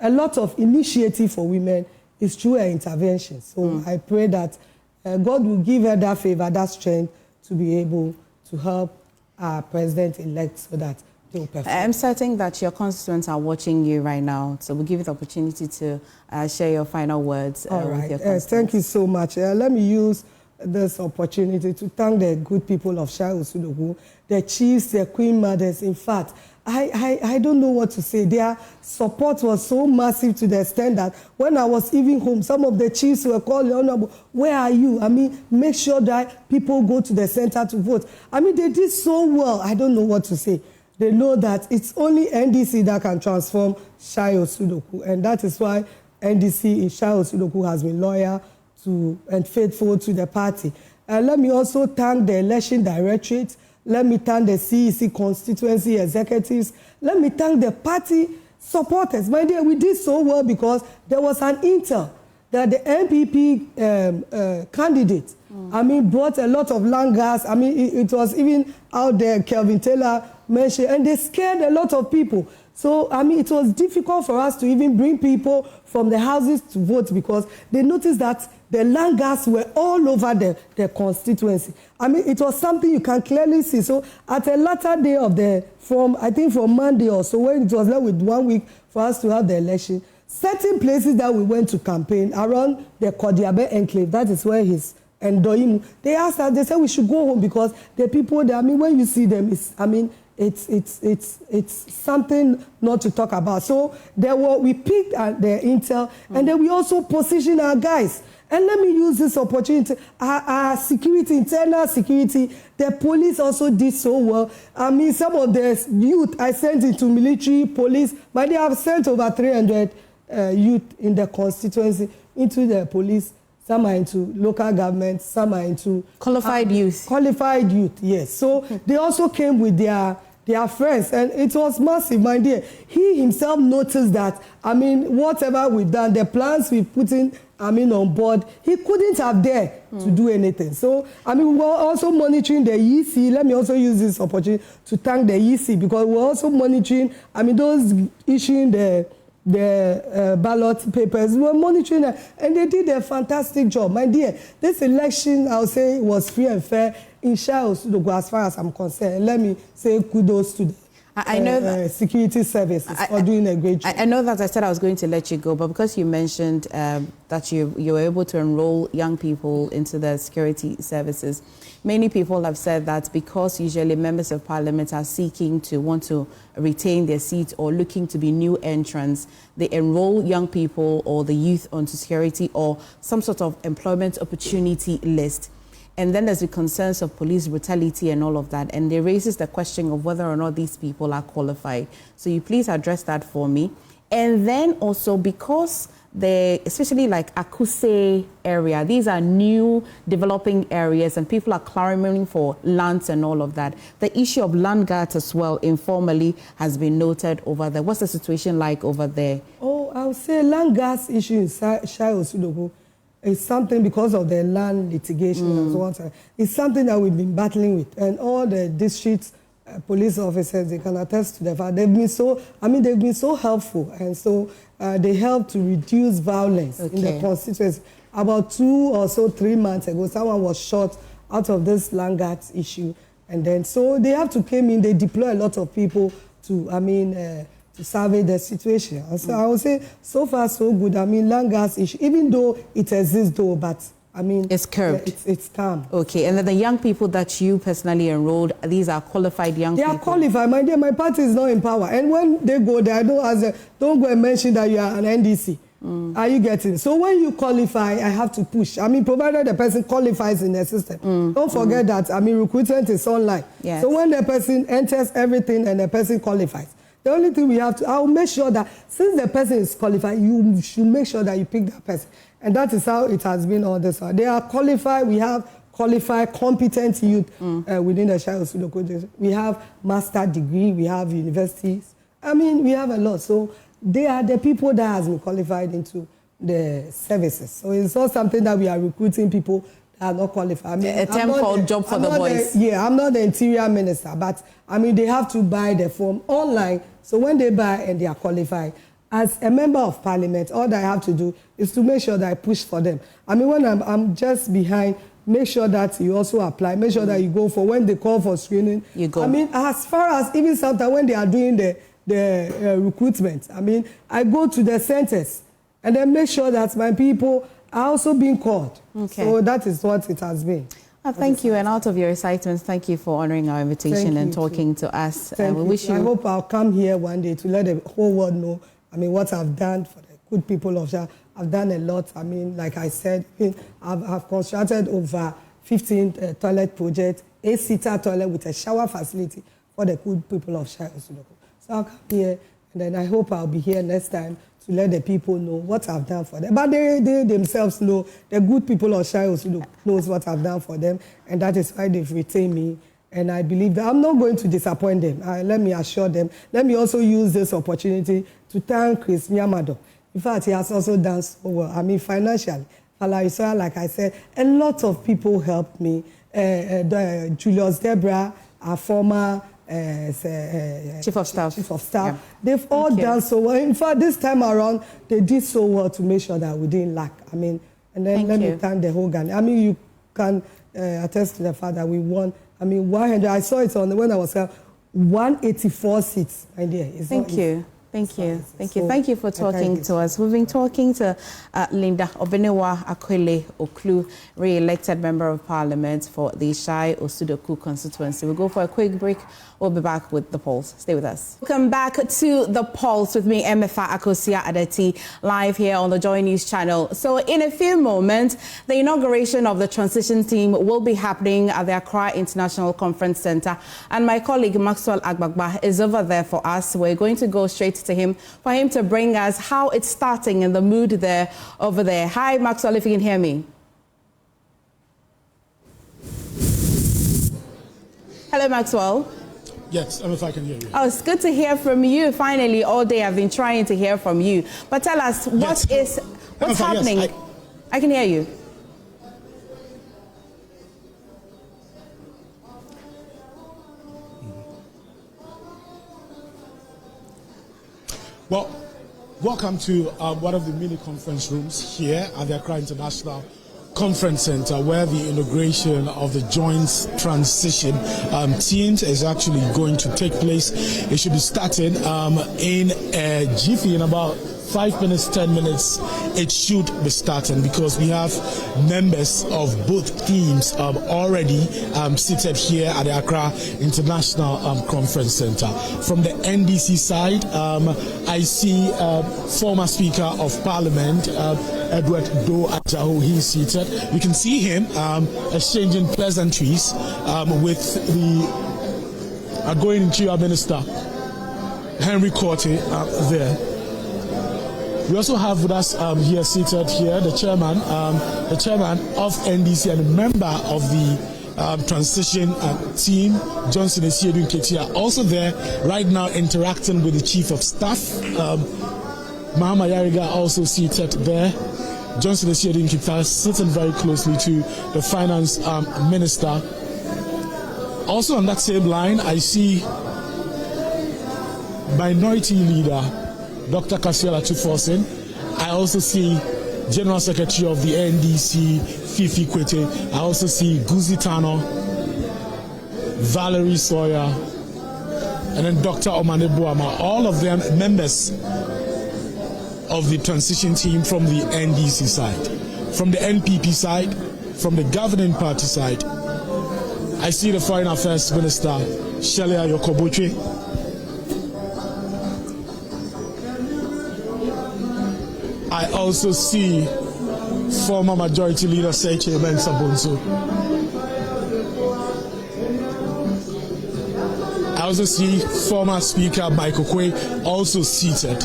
A lot of initiative for women is through her intervention. So I pray that God will give her that favor, that strength to be able to help our president-elect so that they will perform. I'm certain that your constituents are watching you right now, so we'll give you the opportunity to share your final words with your constituents. Thank you so much. Let me use this opportunity to thank the good people of Shai Osudogu, the chiefs, the queen mothers. In fact, I don't know what to say. Their support was so massive to the extent that when I was even home, some of the chiefs were calling, Honorable, where are you? Make sure that people go to the center to vote. They did so well. I don't know what to say. they know that it's only NDC that can transform Shai Osudoku, and that is why NDC in Shai Osudoku has been loyal to and faithful to the party. Let me also thank the Election Directorate. Let me thank the CEC constituency executives. Let me thank the party supporters. My dear, we did so well because there was an intel that the NPP candidate, brought a lot of landguards. It was even out there, Kelvin Taylor mentioned, and they scared a lot of people. So, it was difficult for us to even bring people from the houses to vote because they noticed that the landguards were all over the constituency. It was something you can clearly see. So, at a latter day of from Monday or so, when it was left with 1 week for us to have the election, certain places that we went to campaign around the Kodiabe enclave, that is where he's and Doimu, they asked us, they said we should go home because the people there, when you see them, it's something not to talk about. So we picked the intel, and then we also positioned our guys. And let me use this opportunity. Our security, internal security, the police also did so well. Some of the youth I sent into military, police, but they have sent over 300 youth in the constituency into the police. Some are into local government, some are into qualified youth. Qualified youth, yes. So they also came with their friends, and it was massive, my dear. He himself noticed that, whatever we've done, the plans we put in, on board, he couldn't have dared to do anything. So, we were also monitoring the EC. Let me also use this opportunity to thank the EC because we're also monitoring, those issuing the ballot papers, we were monitoring them, and they did a fantastic job. My dear, this election, I'll say, was free and fair in Shai Osudoku as far as I'm concerned. Let me say kudos to the security services for doing a great job. I know that I said I was going to let you go, but because you mentioned that you were able to enroll young people into the security services, many people have said that because usually members of parliament are seeking to want to retain their seats or looking to be new entrants, they enroll young people or the youth onto security or some sort of employment opportunity list. And then there's the concerns of police brutality and all of that. And they raises the question of whether or not these people are qualified. So you please address that for me. And then also because especially like Akuse area, these are new developing areas and people are clamoring for lands and all of that. The issue of land guards as well informally has been noted over there. What's the situation like over there? Oh, I would say land guards issue in Shai Osudoku is something because of the land litigation and so on. It's something that we've been battling with, and all the district police officers, they can attest to the fact they've been so, they've been so helpful, and so they help to reduce violence in the constituency. About 2 or 3 months ago, someone was shot out of this land guards issue, and then so they have to come in, they deploy a lot of people to, to survey the situation. And so I would say, so far so good. Land guards issue, even though it exists though, but it's curbed. Yeah, it's calm. Okay, and then the young people that you personally enrolled, these are qualified young people? They are qualified. My dear, my party is not in power. And when they go there, I don't ask them, don't go and mention that you are an NDC. Are you getting? So when you qualify, I have to push. Provided the person qualifies in the system. Don't forget that, recruitment is online. Yes. So when the person enters everything and the person qualifies, the only thing we have to, I'll make sure that since the person is qualified, you should make sure that you pick that person. And that is how it has been all this while. They are qualified. We have qualified, competent youth within the Shai Osudoku. We have master degree. We have universities. We have a lot. So they are the people that has been qualified into the services. So it's not something that we are recruiting people that are not qualified. A term called job for the boys. I'm not the interior minister, but they have to buy the form online. So when they buy and they are qualified, as a member of parliament, all that I have to do is to make sure that I push for them. When I'm just behind, make sure that you also apply. Make sure that you go for when they call for screening. You go. As far as even sometimes when they are doing the recruitment, I go to the centers and then make sure that my people are also being called. Okay. So that is what it has been. Thank you, and out of your excitement, thank you for honoring our invitation and talking to us. We wish you. I hope I'll come here one day to let the whole world know, what I've done for the good people of Shai. I've done a lot. Like I said, I've constructed over 15 toilet projects, 8-seater toilet with a shower facility for the good people of Shire Osudoko. So I'll come here, and then I hope I'll be here next time to let the people know what I've done for them. But they themselves know, the good people of Shire Osudoko knows what I've done for them, and that is why they've retained me. And I believe that I'm not going to disappoint them. Let me assure them. Let me also use this opportunity to thank Chris Nyamado. In fact, he has also done so well. I mean, financially. Like I said, a lot of people helped me. Julius Debra, our former Chief of Staff. Yeah. They've all done so well. In fact, this time around, they did so well to make sure that we didn't lack. I mean, and then let me thank the whole Ghana. I mean, you can attest to the fact that we won. I mean, 100. I saw it on when I was 184 seats. My dear. Thank you. Thank you for talking to us. We've been talking to Linda Ocloo, re-elected Member of Parliament for the Shire Osudoko constituency. We'll go for a quick break. We'll be back with The Pulse. Stay with us. Welcome back to The Pulse with me, Emefa Akosua-Adeti, live here on the Joy News channel. So in a few moments, the inauguration of the transition team will be happening at the Accra International Conference Center. And my colleague Maxwell Agbagba is over there for us. We're going to go straight to him for him to bring us how it's starting and the mood there over there. Hi, Maxwell, if you can hear me. Hello, Maxwell. Yes, if I can hear you. Oh, it's good to hear from you. Finally, all day I've been trying to hear from you. But tell us, what's happening? Yes, I can hear you. Well, welcome to one of the mini conference rooms here at the Accra International Conference Center, where the inauguration of the joint transition teams is actually going to take place. It should be starting in a jiffy, in about 5 minutes, 10 minutes. It should be starting because we have members of both teams already seated here at the Accra International Conference Center. From the NDC side, I see former Speaker of Parliament, Edward Do Ajaho. He's seated. You can see him exchanging pleasantries with the outgoing Interior Minister, Henry Korte, there. We also have with us here seated here the chairman of NDC and a member of the transition team, Johnson Esiedun Ketia, also there right now interacting with the Chief of Staff. Mahama Yariga also seated there. Johnson Esiedun Ketia sitting very closely to the Finance Minister. Also on that same line, I see Minority Leader Dr. Kasiela Tuforsen. I also see General Secretary of the NDC, Fifi Kwete. I also see Guzi Tano, Valerie Sawyer, and then Dr. Omane Buama. All of them members of the transition team from the NDC side. From the NPP side, from the governing party side, I see the Foreign Affairs Minister, Shelia Yokoboche. I also see former Majority Leader Seche Mensah-Bonsu. I also see former Speaker Michael Quay also seated.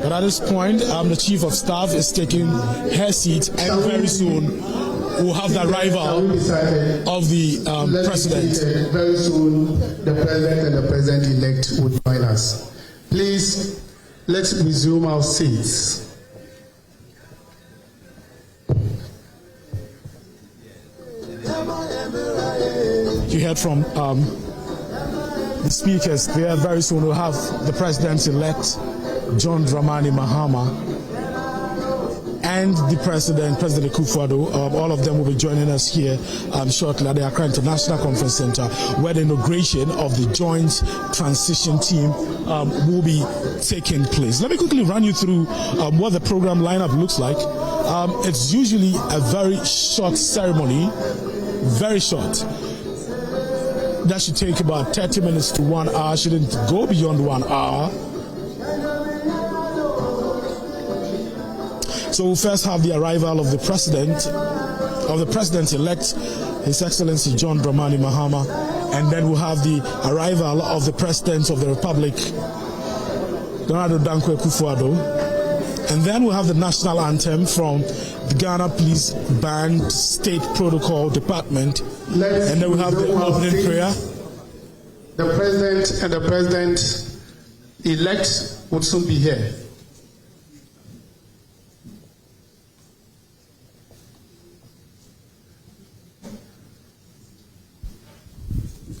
But at this point, the Chief of Staff is taking her seat, and very soon we'll have the arrival of the President. Very soon, the President and the President-elect will join us. Please, let's resume our seats. You heard from the speakers there. Very soon we'll have the President-elect, John Dramani Mahama, and the President Akufo-Addo. All of them will be joining us here shortly at the Accra International Conference Center, where the inauguration of the joint transition team will be taking place. Let me quickly run you through what the program lineup looks like. It's usually a very short ceremony, very short. That should take about 30 minutes to 1 hour, shouldn't go beyond 1 hour. So we'll first have the arrival of the President-elect, His Excellency John Dramani Mahama, And then we'll have the arrival of the President of the Republic, Akufo-Addo. And then we'll have the national anthem from the Ghana Police Band State Protocol Department. And then we'll have the opening prayer. The President and the President-elect would soon be here.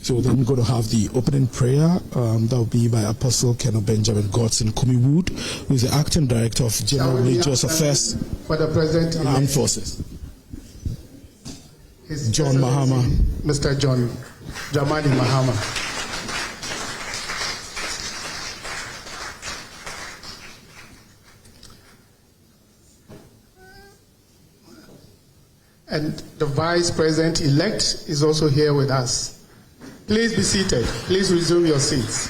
So then we're going to have the opening prayer. That will be by Apostle Colonel Benjamin Godson Kumiwood, who is the Acting Director of General Religious Affairs for the President and Armed Forces. John Mahama. Mr. John Dramani Mahama. And the Vice President-elect is also here with us. Please be seated. Please resume your seats.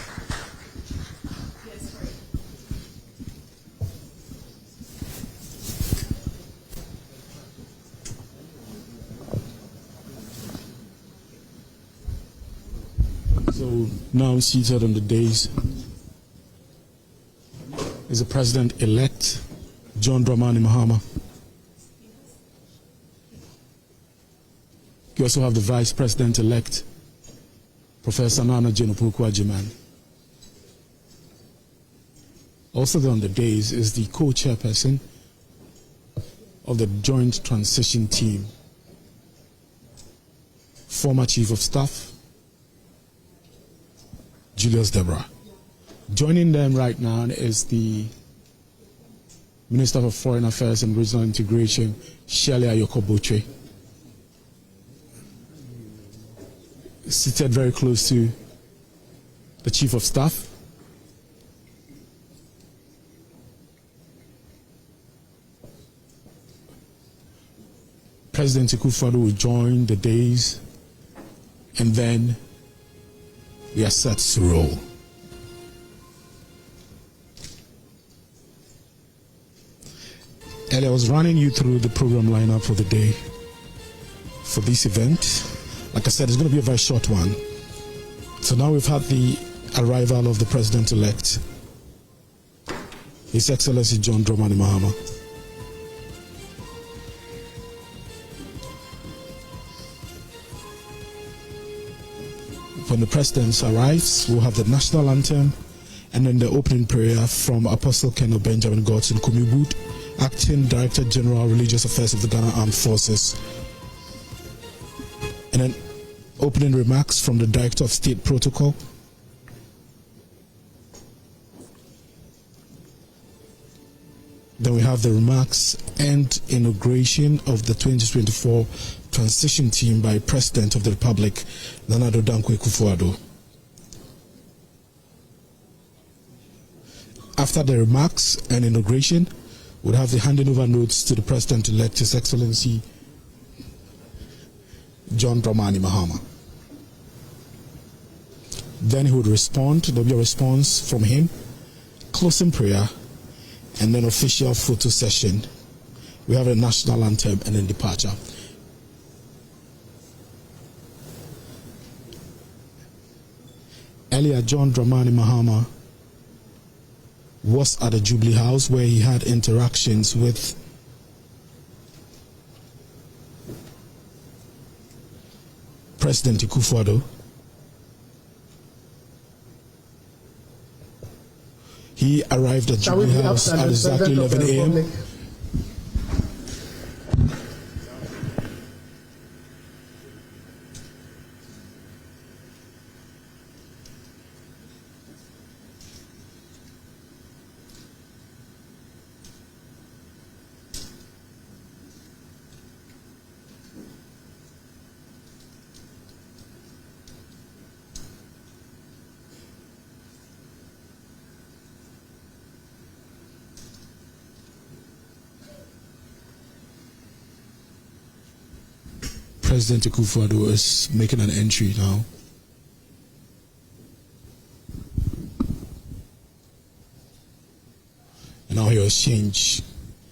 So now seated on the dais is the President-elect, John Dramani Mahama. You also have the Vice President-elect, Professor Nana Jenopoku-Ajiman. Also there on the dais is the co-chairperson of the Joint Transition Team, former Chief of Staff, Julius Deborah. Joining them right now is the Minister for Foreign Affairs and Regional Integration, Shirley Ayoko-Botwe, seated very close to the Chief of Staff. President Akufo-Addo will join the dais, and then we are set to roll. Earlier I was running you through the program lineup for the day for this event. Like I said, it's going to be a very short one. So now we've had the arrival of the President-elect, His Excellency John Dramani Mahama. When the President arrives, we'll have the national anthem and then the opening prayer from Apostle Colonel Benjamin Godson Kumiwood, Acting Director General Religious Affairs of the Ghana Armed Forces. And then opening remarks from the Director of State Protocol. Then we have the remarks and inauguration of the 2024 transition team by President of the Republic, Nana Akufo-Addo. After the remarks and inauguration, we'll have the handing over notes to the President-elect, His Excellency John Dramani Mahama. Then he would respond. There'll be a response from him, closing prayer, and then official photo session. We have a national anthem and then departure. Earlier, John Dramani Mahama was at the Jubilee House where he had interactions with President Akufo-Addo. He arrived at Jubilee House at exactly 11 a.m. President Akufo-Addo is making an entry now. And now he'll exchange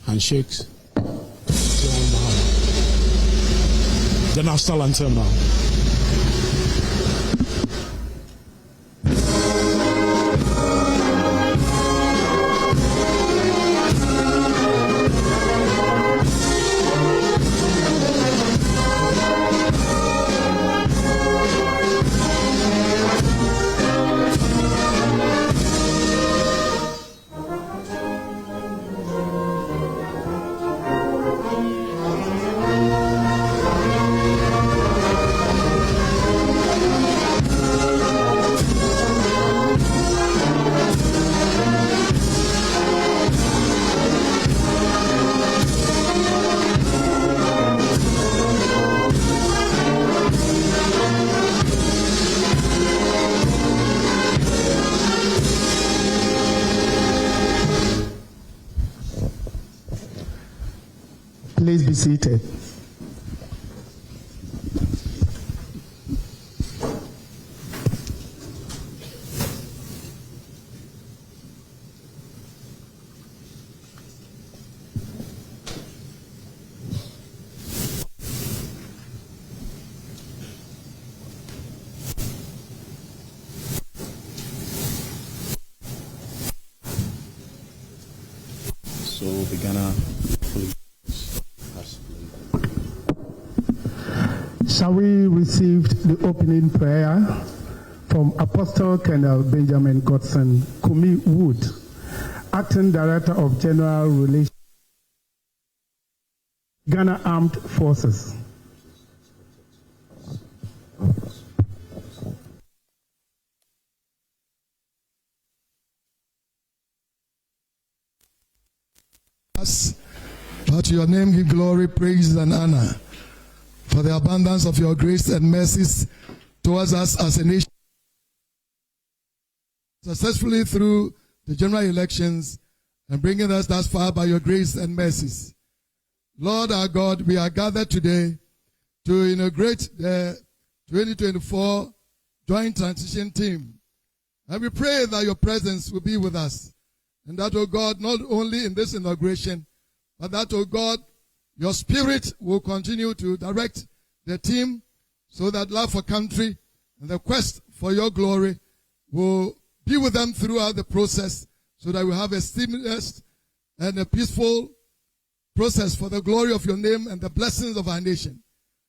handshakes. The national anthem now. Please be seated. So the Ghana police has Shall we receive the opening prayer from Apostle Colonel Benjamin Godson Kumi Wood, Acting Director of General Relations, Ghana Armed Forces. But to your name give glory, praise, and honor for the abundance of your grace and mercies towards us as a nation. Successfully through the general elections and bringing us thus far by your grace and mercies. Lord our God, we are gathered today to inaugurate the 2024 Joint Transition Team. And we pray that your presence will be with us. And that, O God, not only in this inauguration, but that, O God, your spirit will continue to direct the team so that love for country and the quest for your glory will be with them throughout the process so that we have a seamless and a peaceful process for the glory of your name and the blessings of our nation.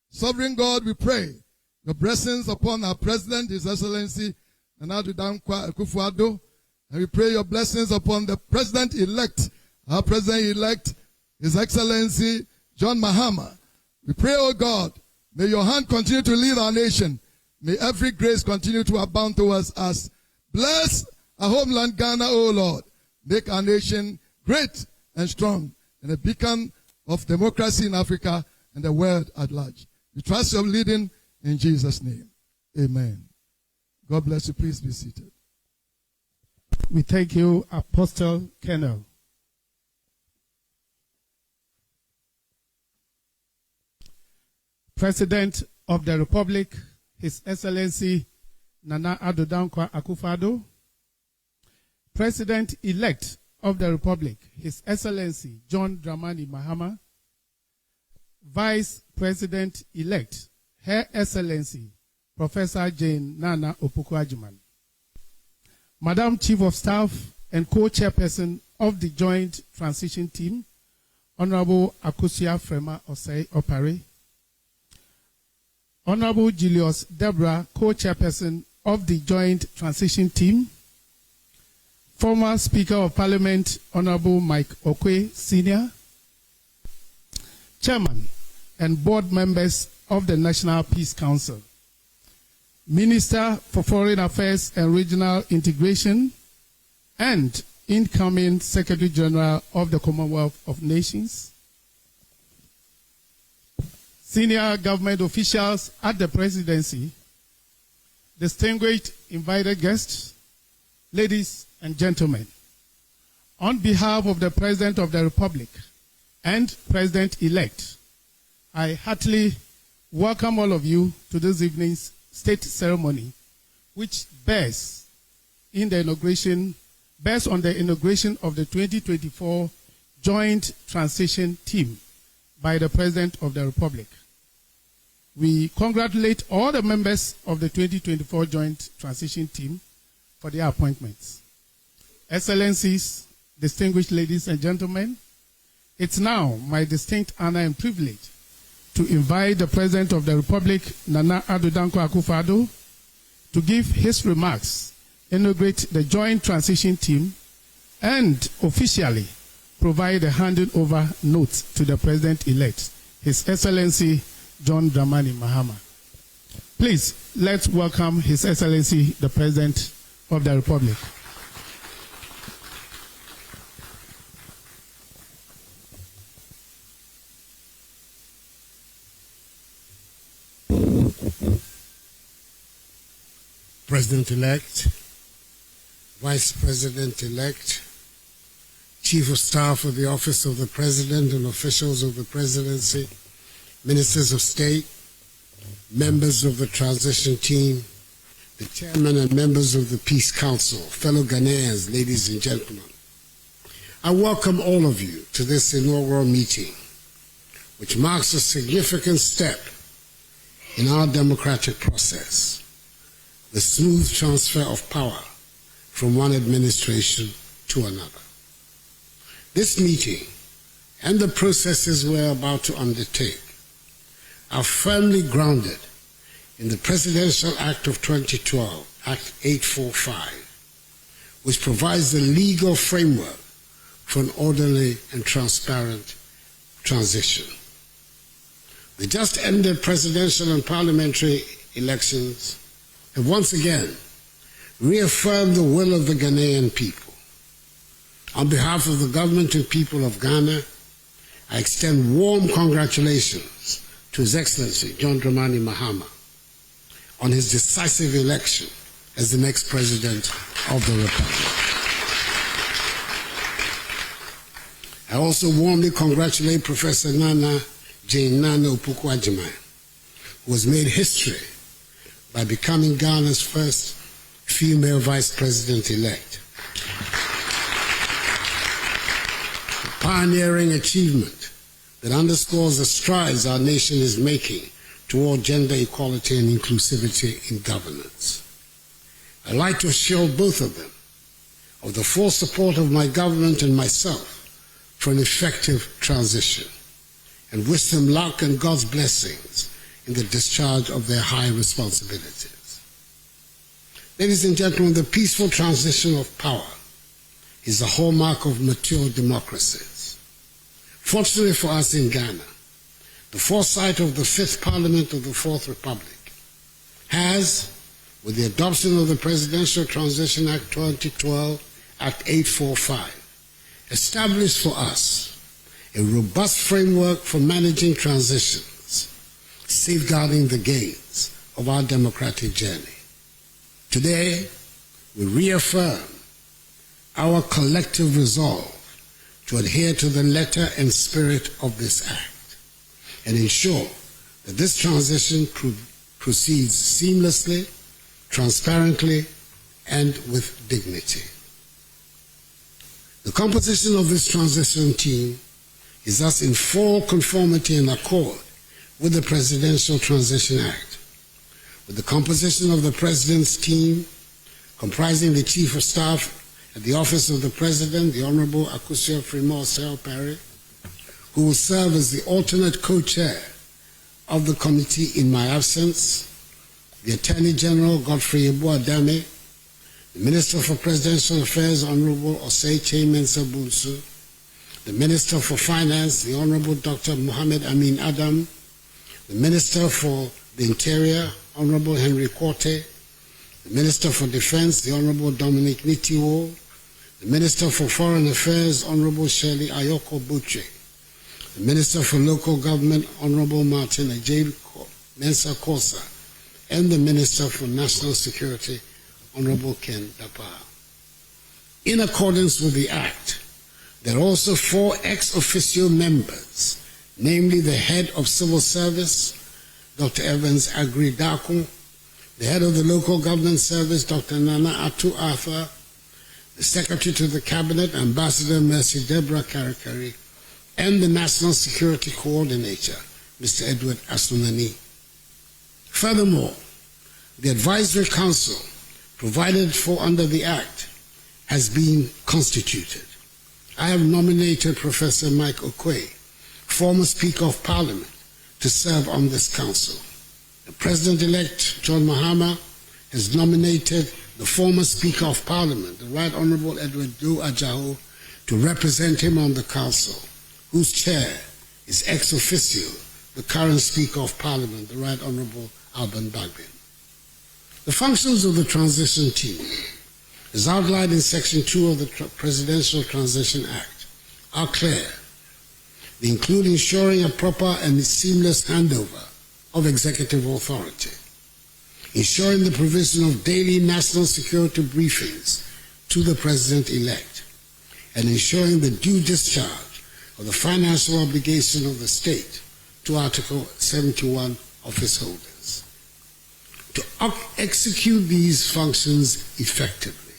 Sovereign God, we pray your blessings upon our President, His Excellency, Akufo-Addo, and we pray your blessings upon the President-elect, our President-elect, His Excellency, John Mahama. We pray, O God, may your hand continue to lead our nation. May every grace continue to abound towards us. Bless our homeland, Ghana, O Lord. Make our nation great and strong and a beacon of democracy in Africa and the world at large. We trust your leading in Jesus' name. Amen. God bless you. Please be seated. We thank you, Apostle Colonel. President of the Republic, His Excellency Nana Addo Dankwa Akufo-Addo. President-elect of the Republic, His Excellency John Dramani Mahama. Vice President-elect, Her Excellency Professor Jane Nana Opoku-Agyeman. Madam Chief of Staff and Co-Chairperson of the Joint Transition Team, Honorable Akusia Frema Osei Opare. Honorable Julius Deborah, Co-Chairperson of the Joint Transition Team. Former Speaker of Parliament, Honorable Mike Okwe, Sr. Chairman and Board Members of the National Peace Council. Minister for Foreign Affairs and Regional Integration, and incoming Secretary General of the Commonwealth of Nations. Senior government officials at the Presidency, distinguished invited guests, ladies and gentlemen. On behalf of the President of the Republic and President-elect, I heartily welcome all of you to this evening's state ceremony, which bears on the inauguration of the 2024 Joint Transition Team by the President of the Republic. We congratulate all the members of the 2024 Joint Transition Team for their appointments. Excellencies, distinguished ladies and gentlemen, it's now my distinct honor and privilege to invite the President of the Republic, Nana Addo Dankwa Akufo-Addo, to give his remarks, inaugurate the Joint Transition Team, and officially provide a handing over note to the President-elect, His Excellency John Dramani Mahama. Please, let's welcome His Excellency, the President of the Republic. President-elect, Vice President-elect, Chief of Staff of the Office of the President and officials of the Presidency, Ministers of State, members of the transition team, the Chairman and members of the Peace Council, fellow Ghanaians, ladies and gentlemen. I welcome all of you to this inaugural meeting, which marks a significant step in our democratic process, the smooth transfer of power from one administration to another. This meeting and the processes we're about to undertake are firmly grounded in the Presidential Act of 2012, Act 845, which provides the legal framework for an orderly and transparent transition. The just ended presidential and parliamentary elections have once again reaffirmed the will of the Ghanaian people. On behalf of the government and people of Ghana, I extend warm congratulations to His Excellency John Dramani Mahama on his decisive election as the next President of the Republic. I also warmly congratulate Professor Nana Jane Nana Opoku-Agyeman, who has made history by becoming Ghana's first female Vice President-elect. A pioneering achievement that underscores the strides our nation is making toward gender equality and inclusivity in governance. I'd like to assure both of them of the full support of my government and myself for an effective transition, and wish them luck and God's blessings in the discharge of their high responsibilities. Ladies and gentlemen, the peaceful transition of power is a hallmark of mature democracies. Fortunately for us in Ghana, the foresight of the Fifth Parliament of the Fourth Republic has, with the adoption of the Presidential Transition Act 2012, Act 845, established for us a robust framework for managing transitions, safeguarding the gains of our democratic journey. Today, we reaffirm our collective resolve to adhere to the letter and spirit of this act and ensure that this transition proceeds seamlessly, transparently, and with dignity. The composition of this transition team is thus in full conformity and accord with the Presidential Transition Act, with the composition of the President's team comprising the Chief of Staff at the Office of the President, the Honorable Akufo-Addo Perry, who will serve as the alternate co-chair of the committee in my absence, the Attorney General Godfrey Eboadame, the Minister for Presidential Affairs, Honorable Osei Mensah Bunsu, the Minister for Finance, the Honorable Dr. Mohammed Amin Adam, the Minister for the Interior, Honorable Henry Quarte, the Minister for Defense, the Honorable Dominic Nitiwo, the Minister for Foreign Affairs, Honorable Shirley Ayoko Buche, the Minister for Local Government, Honorable Martin Ajay Mensah Kosa, and the Minister for National Security, Honorable Ken Dapa. In accordance with the Act, there are also 4 ex officio members, namely the Head of Civil Service, Dr. Evans Agri-Daku, the Head of the Local Government Service, Dr. Nana Atu Arthur, the Secretary to the Cabinet, Ambassador Mercy Deborah Karikari, and the National Security Coordinator, Mr. Edward Asunani. Furthermore, the Advisory Council provided for under the Act has been constituted. I have nominated Professor Mike Okoye, former Speaker of Parliament, to serve on this council. The President-elect, John Mahama, has nominated the former Speaker of Parliament, the Right Honourable Edward Do Ajaho, to represent him on the council, whose chair is ex officio the current Speaker of Parliament, the Right Honourable Alban Bagbin. The functions of the transition team, as outlined in Section 2 of the Presidential Transition Act, are clear. They include ensuring a proper and seamless handover of executive authority, ensuring the provision of daily national security briefings to the President-elect, and ensuring the due discharge of the financial obligation of the state to Article 71 office holders. To execute these functions effectively,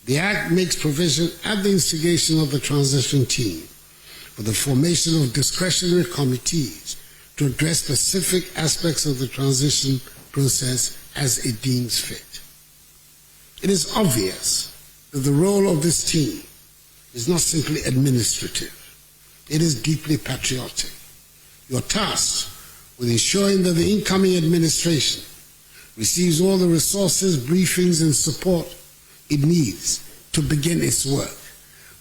the Act makes provision at the instigation of the transition team for the formation of discretionary committees to address specific aspects of the transition process as it deems fit. It is obvious that the role of this team is not simply administrative. It is deeply patriotic. You are tasked with ensuring that the incoming administration receives all the resources, briefings, and support it needs to begin its work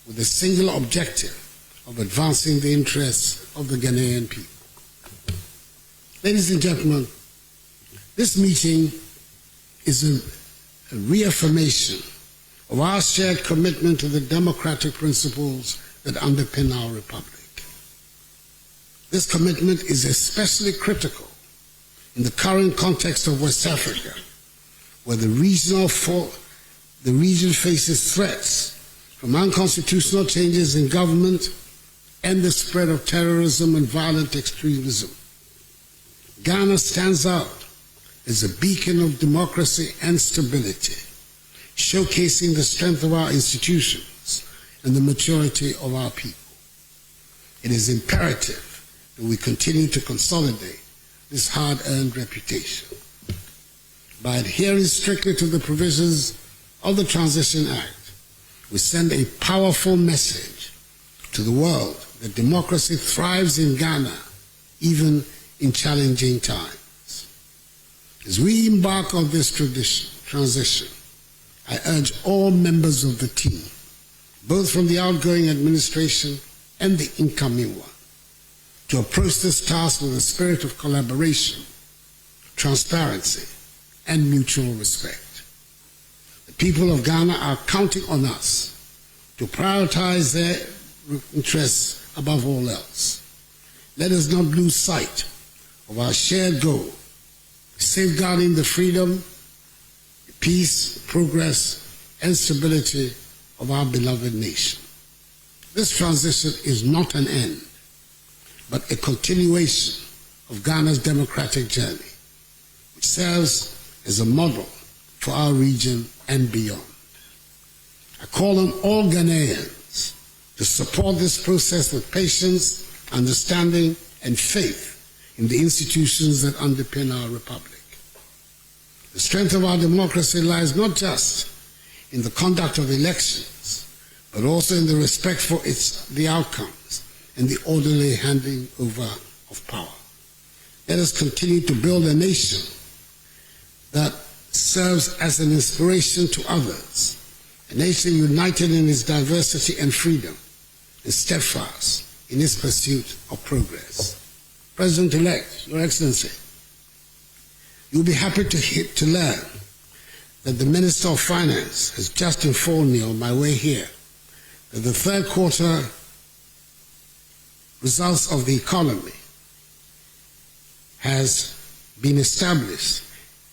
with the single objective of advancing the interests of the Ghanaian people. Ladies and gentlemen, this meeting is a reaffirmation of our shared commitment to the democratic principles that underpin our republic. This commitment is especially critical in the current context of West Africa, where the region faces threats from unconstitutional changes in government and the spread of terrorism and violent extremism. Ghana stands out as a beacon of democracy and stability, showcasing the strength of our institutions and the maturity of our people. It is imperative that we continue to consolidate this hard-earned reputation. By adhering strictly to the provisions of the Transition Act, we send a powerful message to the world that democracy thrives in Ghana, even in challenging times. As we embark on this transition, I urge all members of the team, both from the outgoing administration and the incoming one, to approach this task with a spirit of collaboration, transparency, and mutual respect. The people of Ghana are counting on us to prioritize their interests above all else. Let us not lose sight of our shared goal, safeguarding the freedom, peace, progress, and stability of our beloved nation. This transition is not an end, but a continuation of Ghana's democratic journey, which serves as a model for our region and beyond. I call on all Ghanaians to support this process with patience, understanding, and faith in the institutions that underpin our republic. The strength of our democracy lies not just in the conduct of elections, but also in the respect for the outcomes and the orderly handing over of power. Let us continue to build a nation that serves as an inspiration to others, a nation united in its diversity and freedom, and steadfast in its pursuit of progress. President-elect, Your Excellency, you'll be happy to learn that the Minister of Finance has just informed me on my way here that the third quarter results of the economy has been established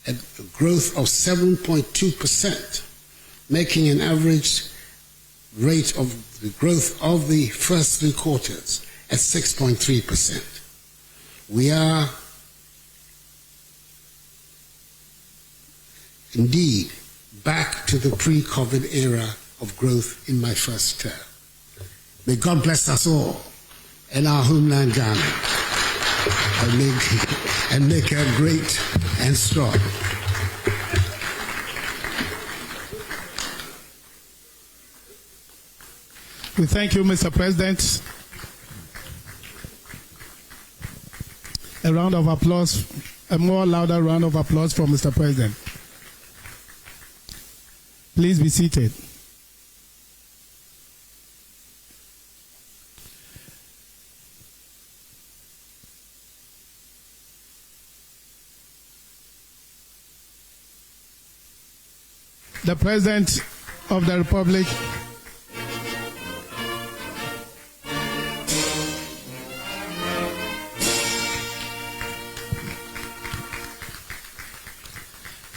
at a growth of 7.2%, making an average rate of the growth of the first 3 quarters at 6.3%. We are indeed back to the pre-COVID era of growth in my first term. May God bless us all and our homeland Ghana and make her great and strong. We thank you, Mr. President. A round of applause, a more louder round of applause for Mr. President. Please be seated. The President of the Republic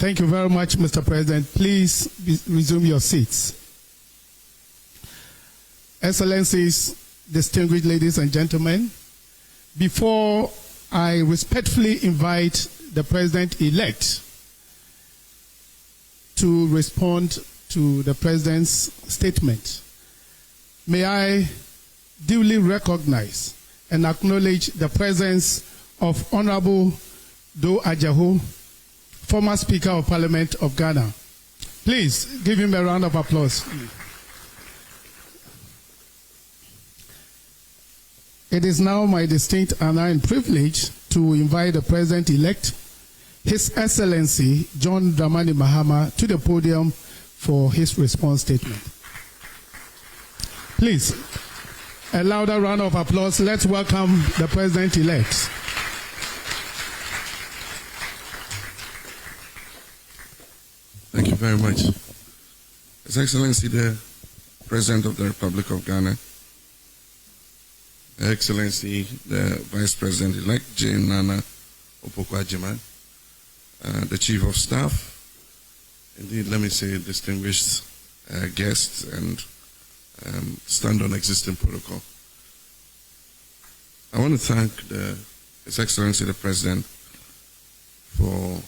Thank you very much, Mr. President. Please resume your seats. Excellencies, distinguished ladies and gentlemen, before I respectfully invite the President-elect to respond to the President's statement, may I duly recognize and acknowledge the presence of Honorable Do Ajaho, former Speaker of Parliament of Ghana. Please give him a round of applause. It is now my distinct honor and privilege to invite the President-elect, His Excellency John Dramani Mahama, to the podium for his response statement. Please, a louder round of applause. Let's welcome the President-elect. Thank you very much. His Excellency the President of the Republic of Ghana, Her Excellency the Vice President-elect Jane Nana Opoku-Agyeman, the Chief of Staff, indeed let me say distinguished guests and stand on existing protocol. I want to thank His Excellency the President for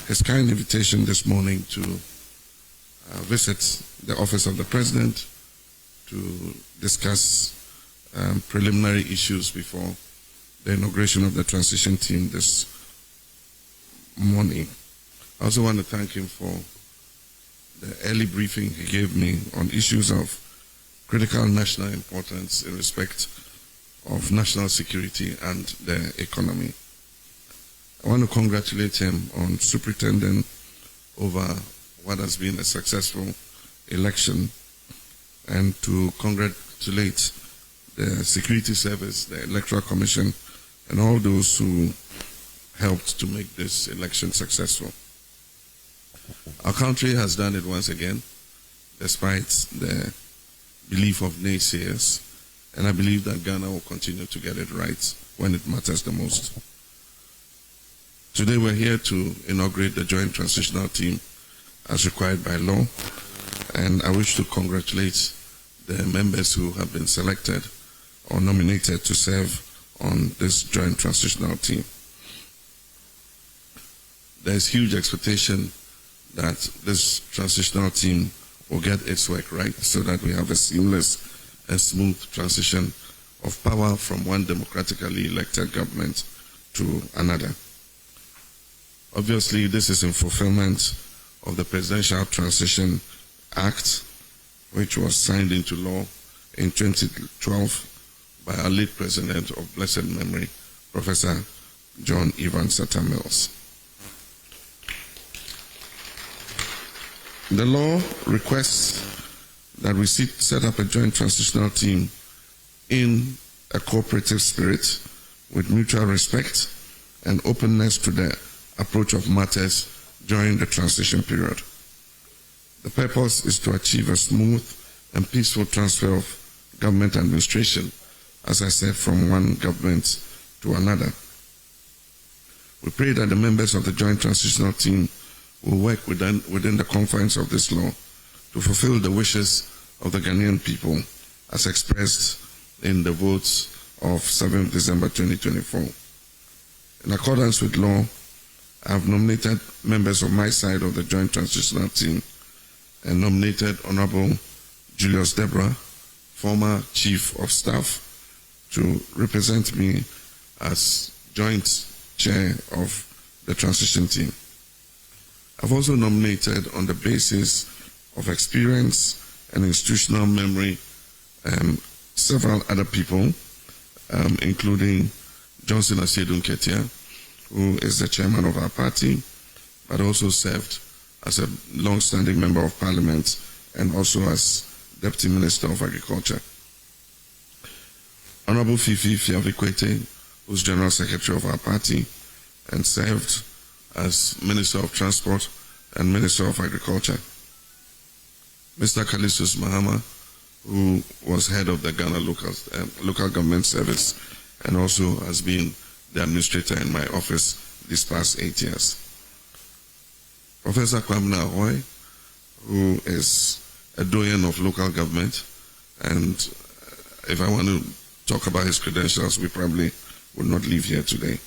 his kind invitation this morning to visit the office of the President to discuss preliminary issues before the inauguration of the transition team this morning. I also want to thank him for the early briefing he gave me on issues of critical national importance in respect of national security and the economy. I want to congratulate him on superintending over what has been a successful election and to congratulate the Security Service, the Electoral Commission, and all those who helped to make this election successful. Our country has done it once again, despite the belief of naysayers, and I believe that Ghana will continue to get it right when it matters the most. Today we're here to inaugurate the Joint Transitional Team as required by law, and I wish to congratulate the members who have been selected or nominated to serve on this Joint Transitional Team. There's huge expectation that this transitional team will get its work right so that we have a seamless and smooth transition of power from one democratically elected government to another. Obviously, this is in fulfillment of the Presidential Transition Act, which was signed into law in 2012 by our late President of blessed memory, Professor John Evan Sata Mills. The law requests that we set up a joint transitional team in a cooperative spirit with mutual respect and openness to the approach of matters during the transition period. The purpose is to achieve a smooth and peaceful transfer of government administration, as I said, from one government to another. We pray that the members of the joint transitional team will work within the confines of this law to fulfill the wishes of the Ghanaian people as expressed in the votes of 7th December 2024. In accordance with law, I have nominated members of my side of the Joint Transitional Team and nominated Honorable Julius Deborah, former Chief of Staff, to represent me as Joint Chair of the Transition Team. I've also nominated, on the basis of experience and institutional memory, several other people, including Johnson Asiedu Nketia, who is the chairman of our party, but also served as a long-standing member of Parliament and also as Deputy Minister of Agriculture. Honorable Fifi Fiavikwete, who's General Secretary of our party and served as Minister of Transport and Minister of Agriculture. Mr. Kalistus Mahama, who was head of the Ghana Local Government Service and also has been the administrator in my office these past 8 years. Professor Kwamina Ahoy, who is a doyen of local government And if I want to talk about his credentials, we probably would not leave here today.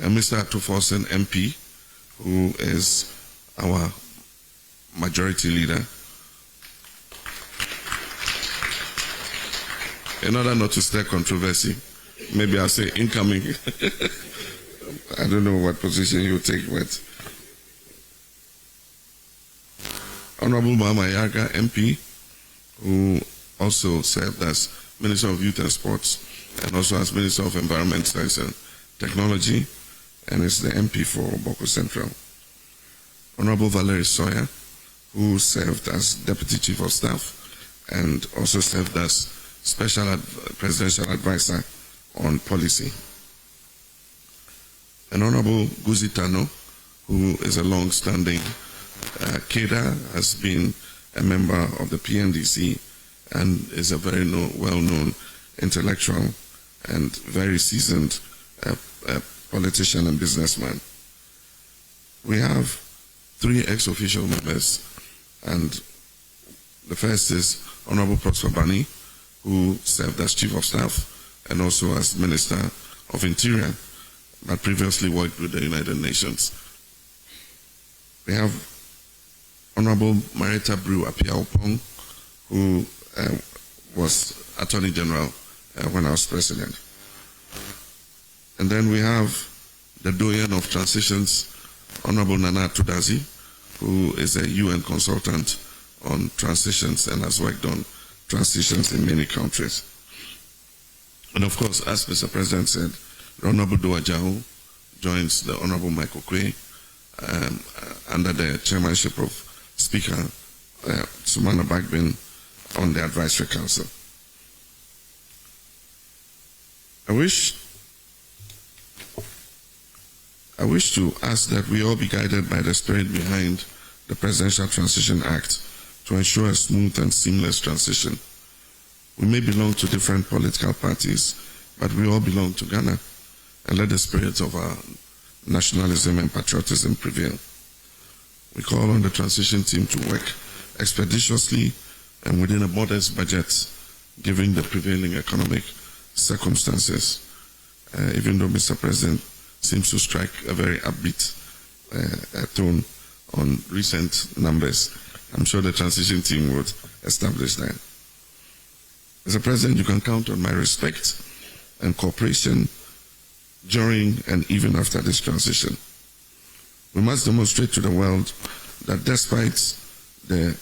And Mr. Akufo-Addo, MP, who is our majority leader. In order not to stir controversy, maybe I'll say incoming. I don't know what position you take, but Honorable Mahama MP, who also served as Minister of Youth and Sports and also as Minister of Environment, Science and Technology, and is the MP for Boko Central. Honorable Valerie Sawyer, who served as Deputy Chief of Staff and also served as Special Presidential Advisor on Policy. And Honorable Guzi Tano, who is a long-standing cadre, has been a member of the PNDC and is a very well-known intellectual and very seasoned politician and businessman. We have 3 ex-official members, and the first is Honorable Prosper Bani, who served as Chief of Staff and also as Minister of Interior, but previously worked with the United Nations. We have Honorable Marietta Brew Apia-Opong, who was Attorney General when I was President. And then we have the Doyen of Transitions, Honorable Nana Tudazi, who is a UN consultant on transitions and has worked on transitions in many countries. And of course, as Mr. President said, the Honorable Dua Jao joins the Honorable Michael Quay under the chairmanship of Speaker Sumana Bagbin on the Advisory Council. I wish to ask that we all be guided by the spirit behind the Presidential Transition Act to ensure a smooth and seamless transition. We may belong to different political parties, but we all belong to Ghana, and let the spirit of our nationalism and patriotism prevail. We call on the transition team to work expeditiously and within a modest budget, given the prevailing economic circumstances, even though Mr. President seems to strike a very upbeat tone on recent numbers. I'm sure the transition team would establish that. Mr. President, you can count on my respect and cooperation during and even after this transition. We must demonstrate to the world that despite the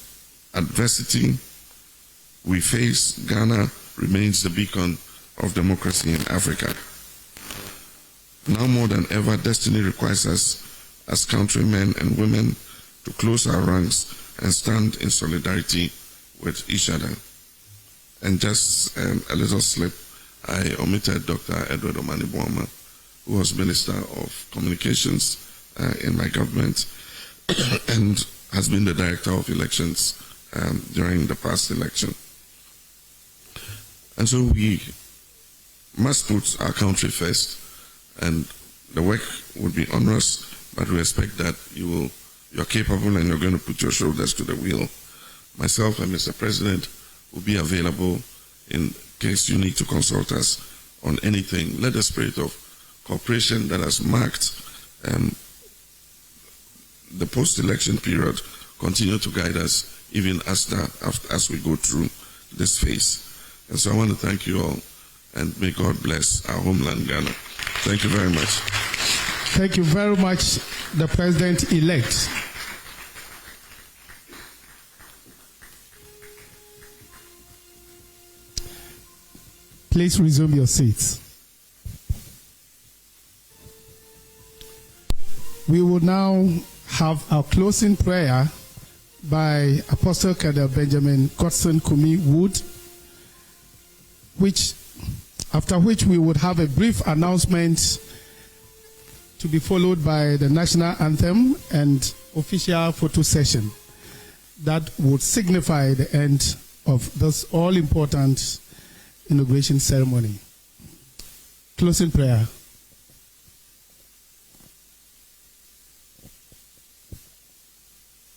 adversity we face, Ghana remains the beacon of democracy in Africa. Now more than ever, destiny requires us as countrymen and women to close our ranks and stand in solidarity with each other. And just a little slip, I omitted Dr. Edward Omani-Boama, who was Minister of Communications in my government and has been the Director of Elections during the past election. And so we must put our country first, and the work would be onerous, but we expect that you're capable and you're going to put your shoulders to the wheel. Myself and Mr. President will be available in case you need to consult us on anything. Let the spirit of cooperation that has marked the post-election period continue to guide us even as we go through this phase. And so I want to thank you all, and may God bless our homeland, Ghana. Thank you very much. Thank you very much, the President-elect. Please resume your seats. We will now have our closing prayer by Apostle Colonel Benjamin Godson Kumi Wood, after which we would have a brief announcement to be followed by the national anthem and official photo session that would signify the end of this all-important inauguration ceremony. Closing prayer.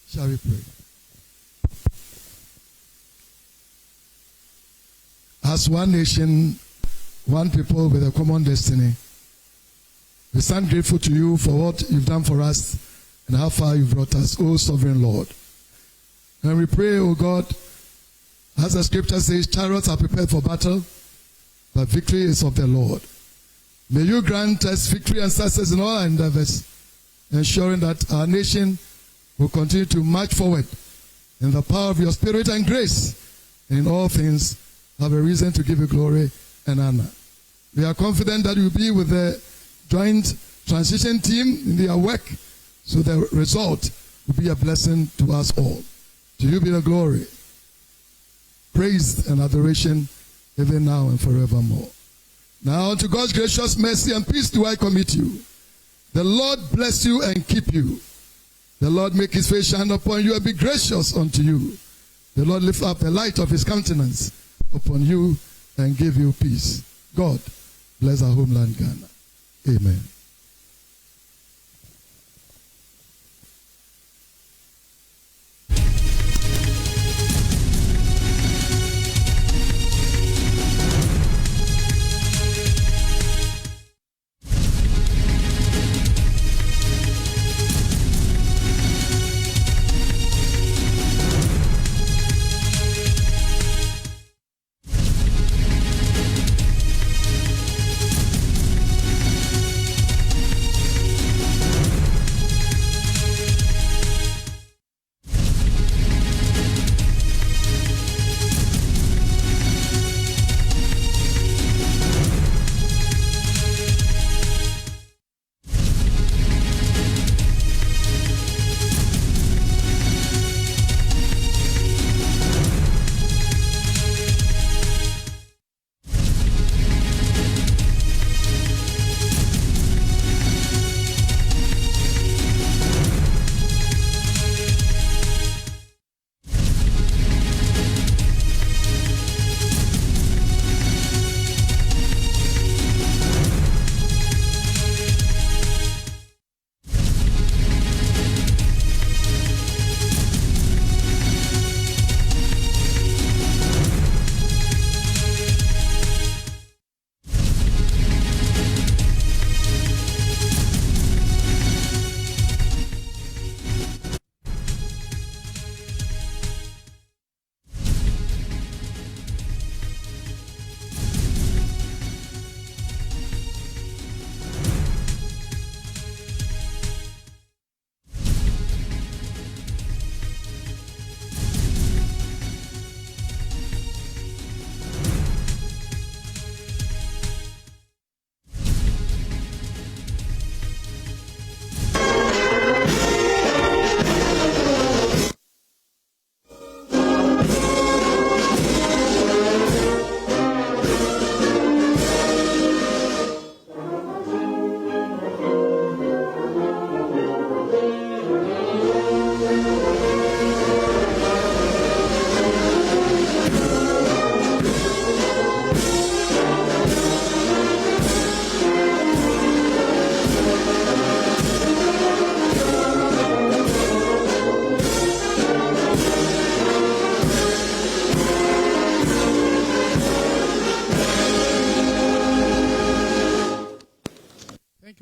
Shall we pray? as one nation, one people with a common destiny. We stand grateful to you for what you've done for us and how far you've brought us, O Sovereign Lord. And we pray, O God, as the scripture says, chariots are prepared for battle, but victory is of the Lord. May you grant us victory and success in all our endeavors, ensuring that our nation will continue to march forward in the power of your Spirit and grace, and in all things have a reason to give you glory and honor. We are confident that you will be with the joint transition team in their work, so the result will be a blessing to us all. To you be the glory, praise and adoration, even now and forevermore. Now unto God's gracious mercy and peace do I commit you. The Lord bless you and keep you. The Lord make his face shine upon you and be gracious unto you. The Lord lift up the light of his countenance upon you and give you peace. God bless our homeland Ghana. Amen.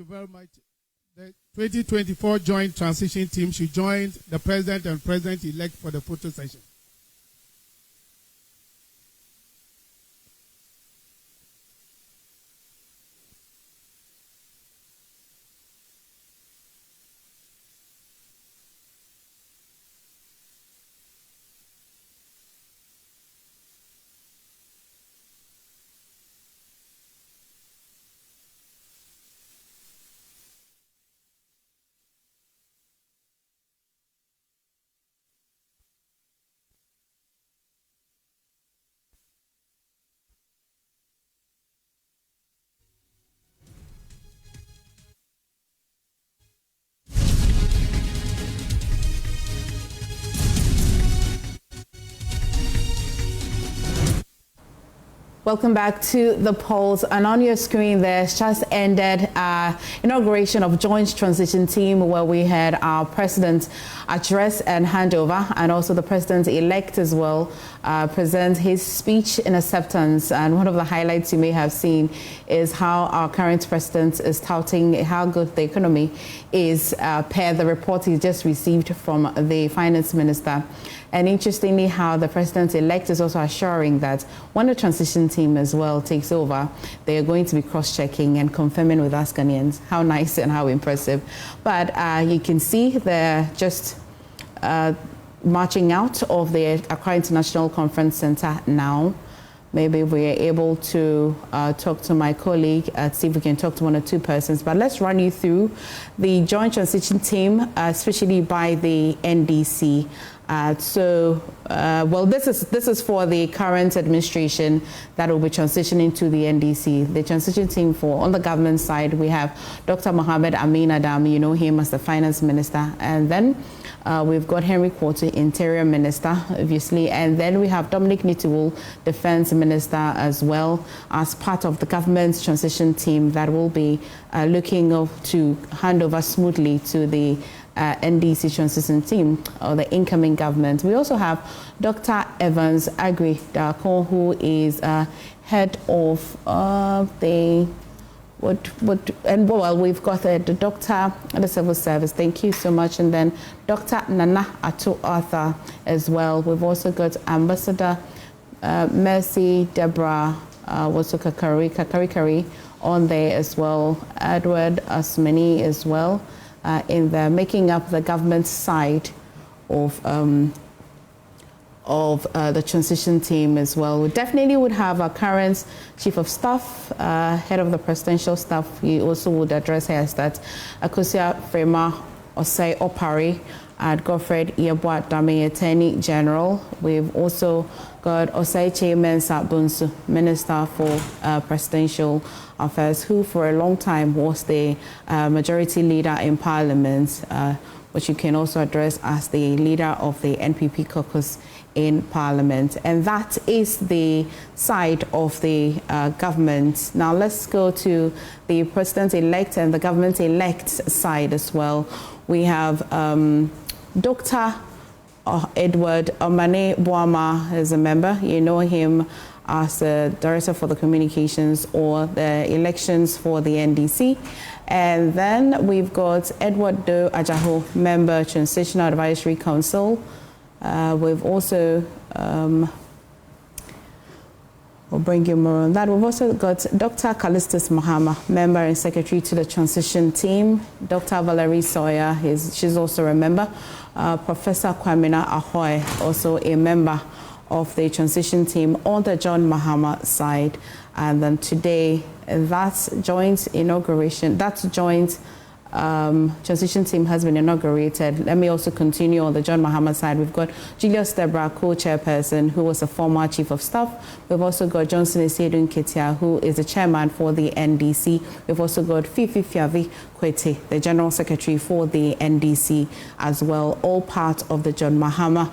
very much. The 2024 joint transition team should join the president and president-elect for the photo session. Welcome back to the polls, and on your screen there's just ended inauguration of joint transition team, where we had our president address and handover, and also the president-elect as well present his speech in acceptance. And one of the highlights you may have seen is how our current president is touting how good the economy is per the report he just received from the finance minister. And interestingly, how the president-elect is also assuring that when the transition team as well takes over, they are going to be cross-checking and confirming with us Ghanaians. How nice and how impressive. But you can see they're just marching out of the Accra International Conference Center now. Maybe we're able to talk to my colleague, see if we can talk to one or two persons. But let's run you through the joint transition team, especially by the NDC. Well, this is for the current administration that will be transitioning to the NDC. The transition team on the government side, we have Dr. Mohammed Amin Adam, you know him as the finance minister, and then we've got Henry Quarter, interior minister, obviously, and then we have Dominic Nitiwul, defense minister, as well as part of the government's transition team that will be looking to hand over smoothly to the NDC transition team, or the incoming government. We also have Dr. Evans Agri Dako, who is head of we've got the doctor at the civil service. Thank you so much. And then Dr. Nana Ato Arthur as well. We've also got Ambassador Mercy Deborah Kakari on there as well. Edward Asmani as well. In the making up the government side of the transition team as well. We definitely would have our current chief of staff, head of the presidential staff. We also would address her as that Akosia Frema Osei Opari at Godfred Yeboah Dame, Attorney General. We've also got Osei Mensa Bunsu, Minister for Presidential Affairs, who for a long time was the majority leader in Parliament, which you can also address as the leader of the NPP caucus in Parliament. And that is the side of the government. Now let's go to the president-elect and the government-elect side as well. We have Dr. Edward Omane Boama is a member. You know him as the Director for the Communications or the Elections for the NDC. And then we've got Edward Do Ajaho, member, Transitional Advisory Council. We've also, we'll bring you more on that. We've also got Dr. Callistus Mahama, member and secretary to the transition team. Dr. Valerie Sawyer, she's also a member. Professor Kwamina Ahoy, also a member of the transition team on the John Mahama side. And then today, that joint inauguration, that joint transition team has been inaugurated. Let me also continue on the John Mahama side. We've got Julius Debra, co-chairperson, who was a former chief of staff. We've also got Johnson Esedun Ketia, who is the chairman for the NDC. We've also got Fifi Fiavi Kwete, the general secretary for the NDC as well, all part of the John Mahama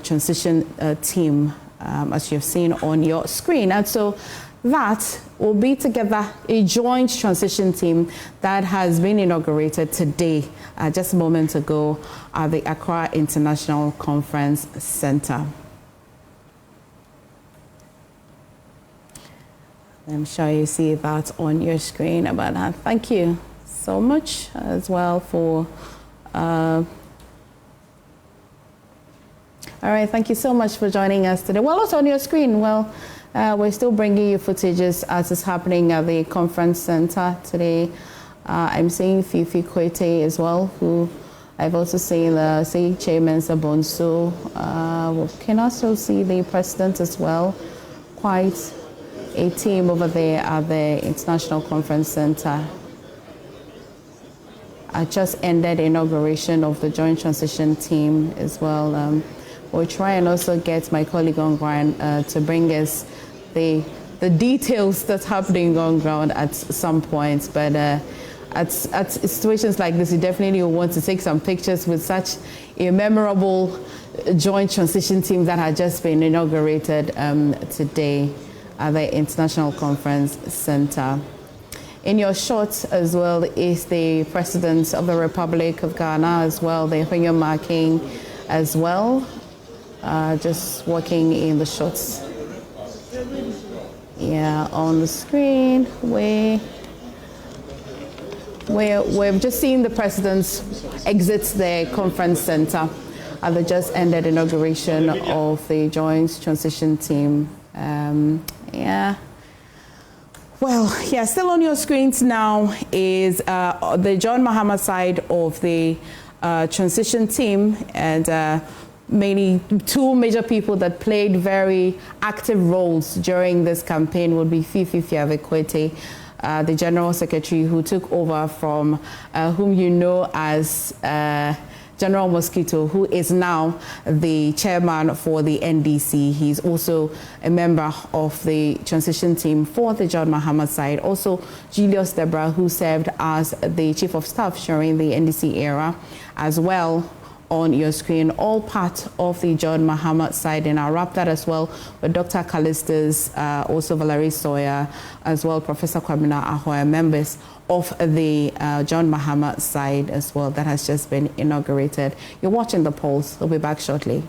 transition team, as you've seen on your screen. And so that will be together a joint transition team that has been inaugurated today, just a moment ago, at the Accra International Conference Center. I'm sure you see that on your screen about that. Thank you so much as well for all right, thank you so much for joining us today. Well, also on your screen, well, we're still bringing you footages as is happening at the conference center today. I'm seeing Fifi Kwete as well, who I've also seen the Chairman Sabonso. We can also see the president as well. Quite a team over there at the International Conference Center. I just ended inauguration of the joint transition team as well. We'll try and also get my colleague on ground to bring us the details that's happening on ground at some point. But at situations like this, you definitely will want to take some pictures with such a memorable joint transition team that had just been inaugurated today. at the International Conference Center. In your shot as well is the President of the Republic of Ghana as well, the finger marking as well, just walking in the shots. Yeah, on the screen, we've just seen the President exit the conference center at the just ended inauguration of the Joint Transition Team. Yeah. Well, yeah, still on your screens now is the John Mahama side of the transition team, and mainly two major people that played very active roles during this campaign would be Fifi Fiavekwete, the General Secretary who took over from whom you know as General Mosquito, who is now the chairman for the NDC. He's also a member of the transition team for the John Mahama side. Also, Julius Debra, who served as the chief of staff during the NDC era, as well on your screen, all part of the John Mahama side. And I'll wrap that as well with Dr. Callistus, also Valerie Sawyer, as well Professor Kwabena Ahoy, members of the John Mahama side as well that has just been inaugurated. You're watching The Pulse. We'll be back shortly.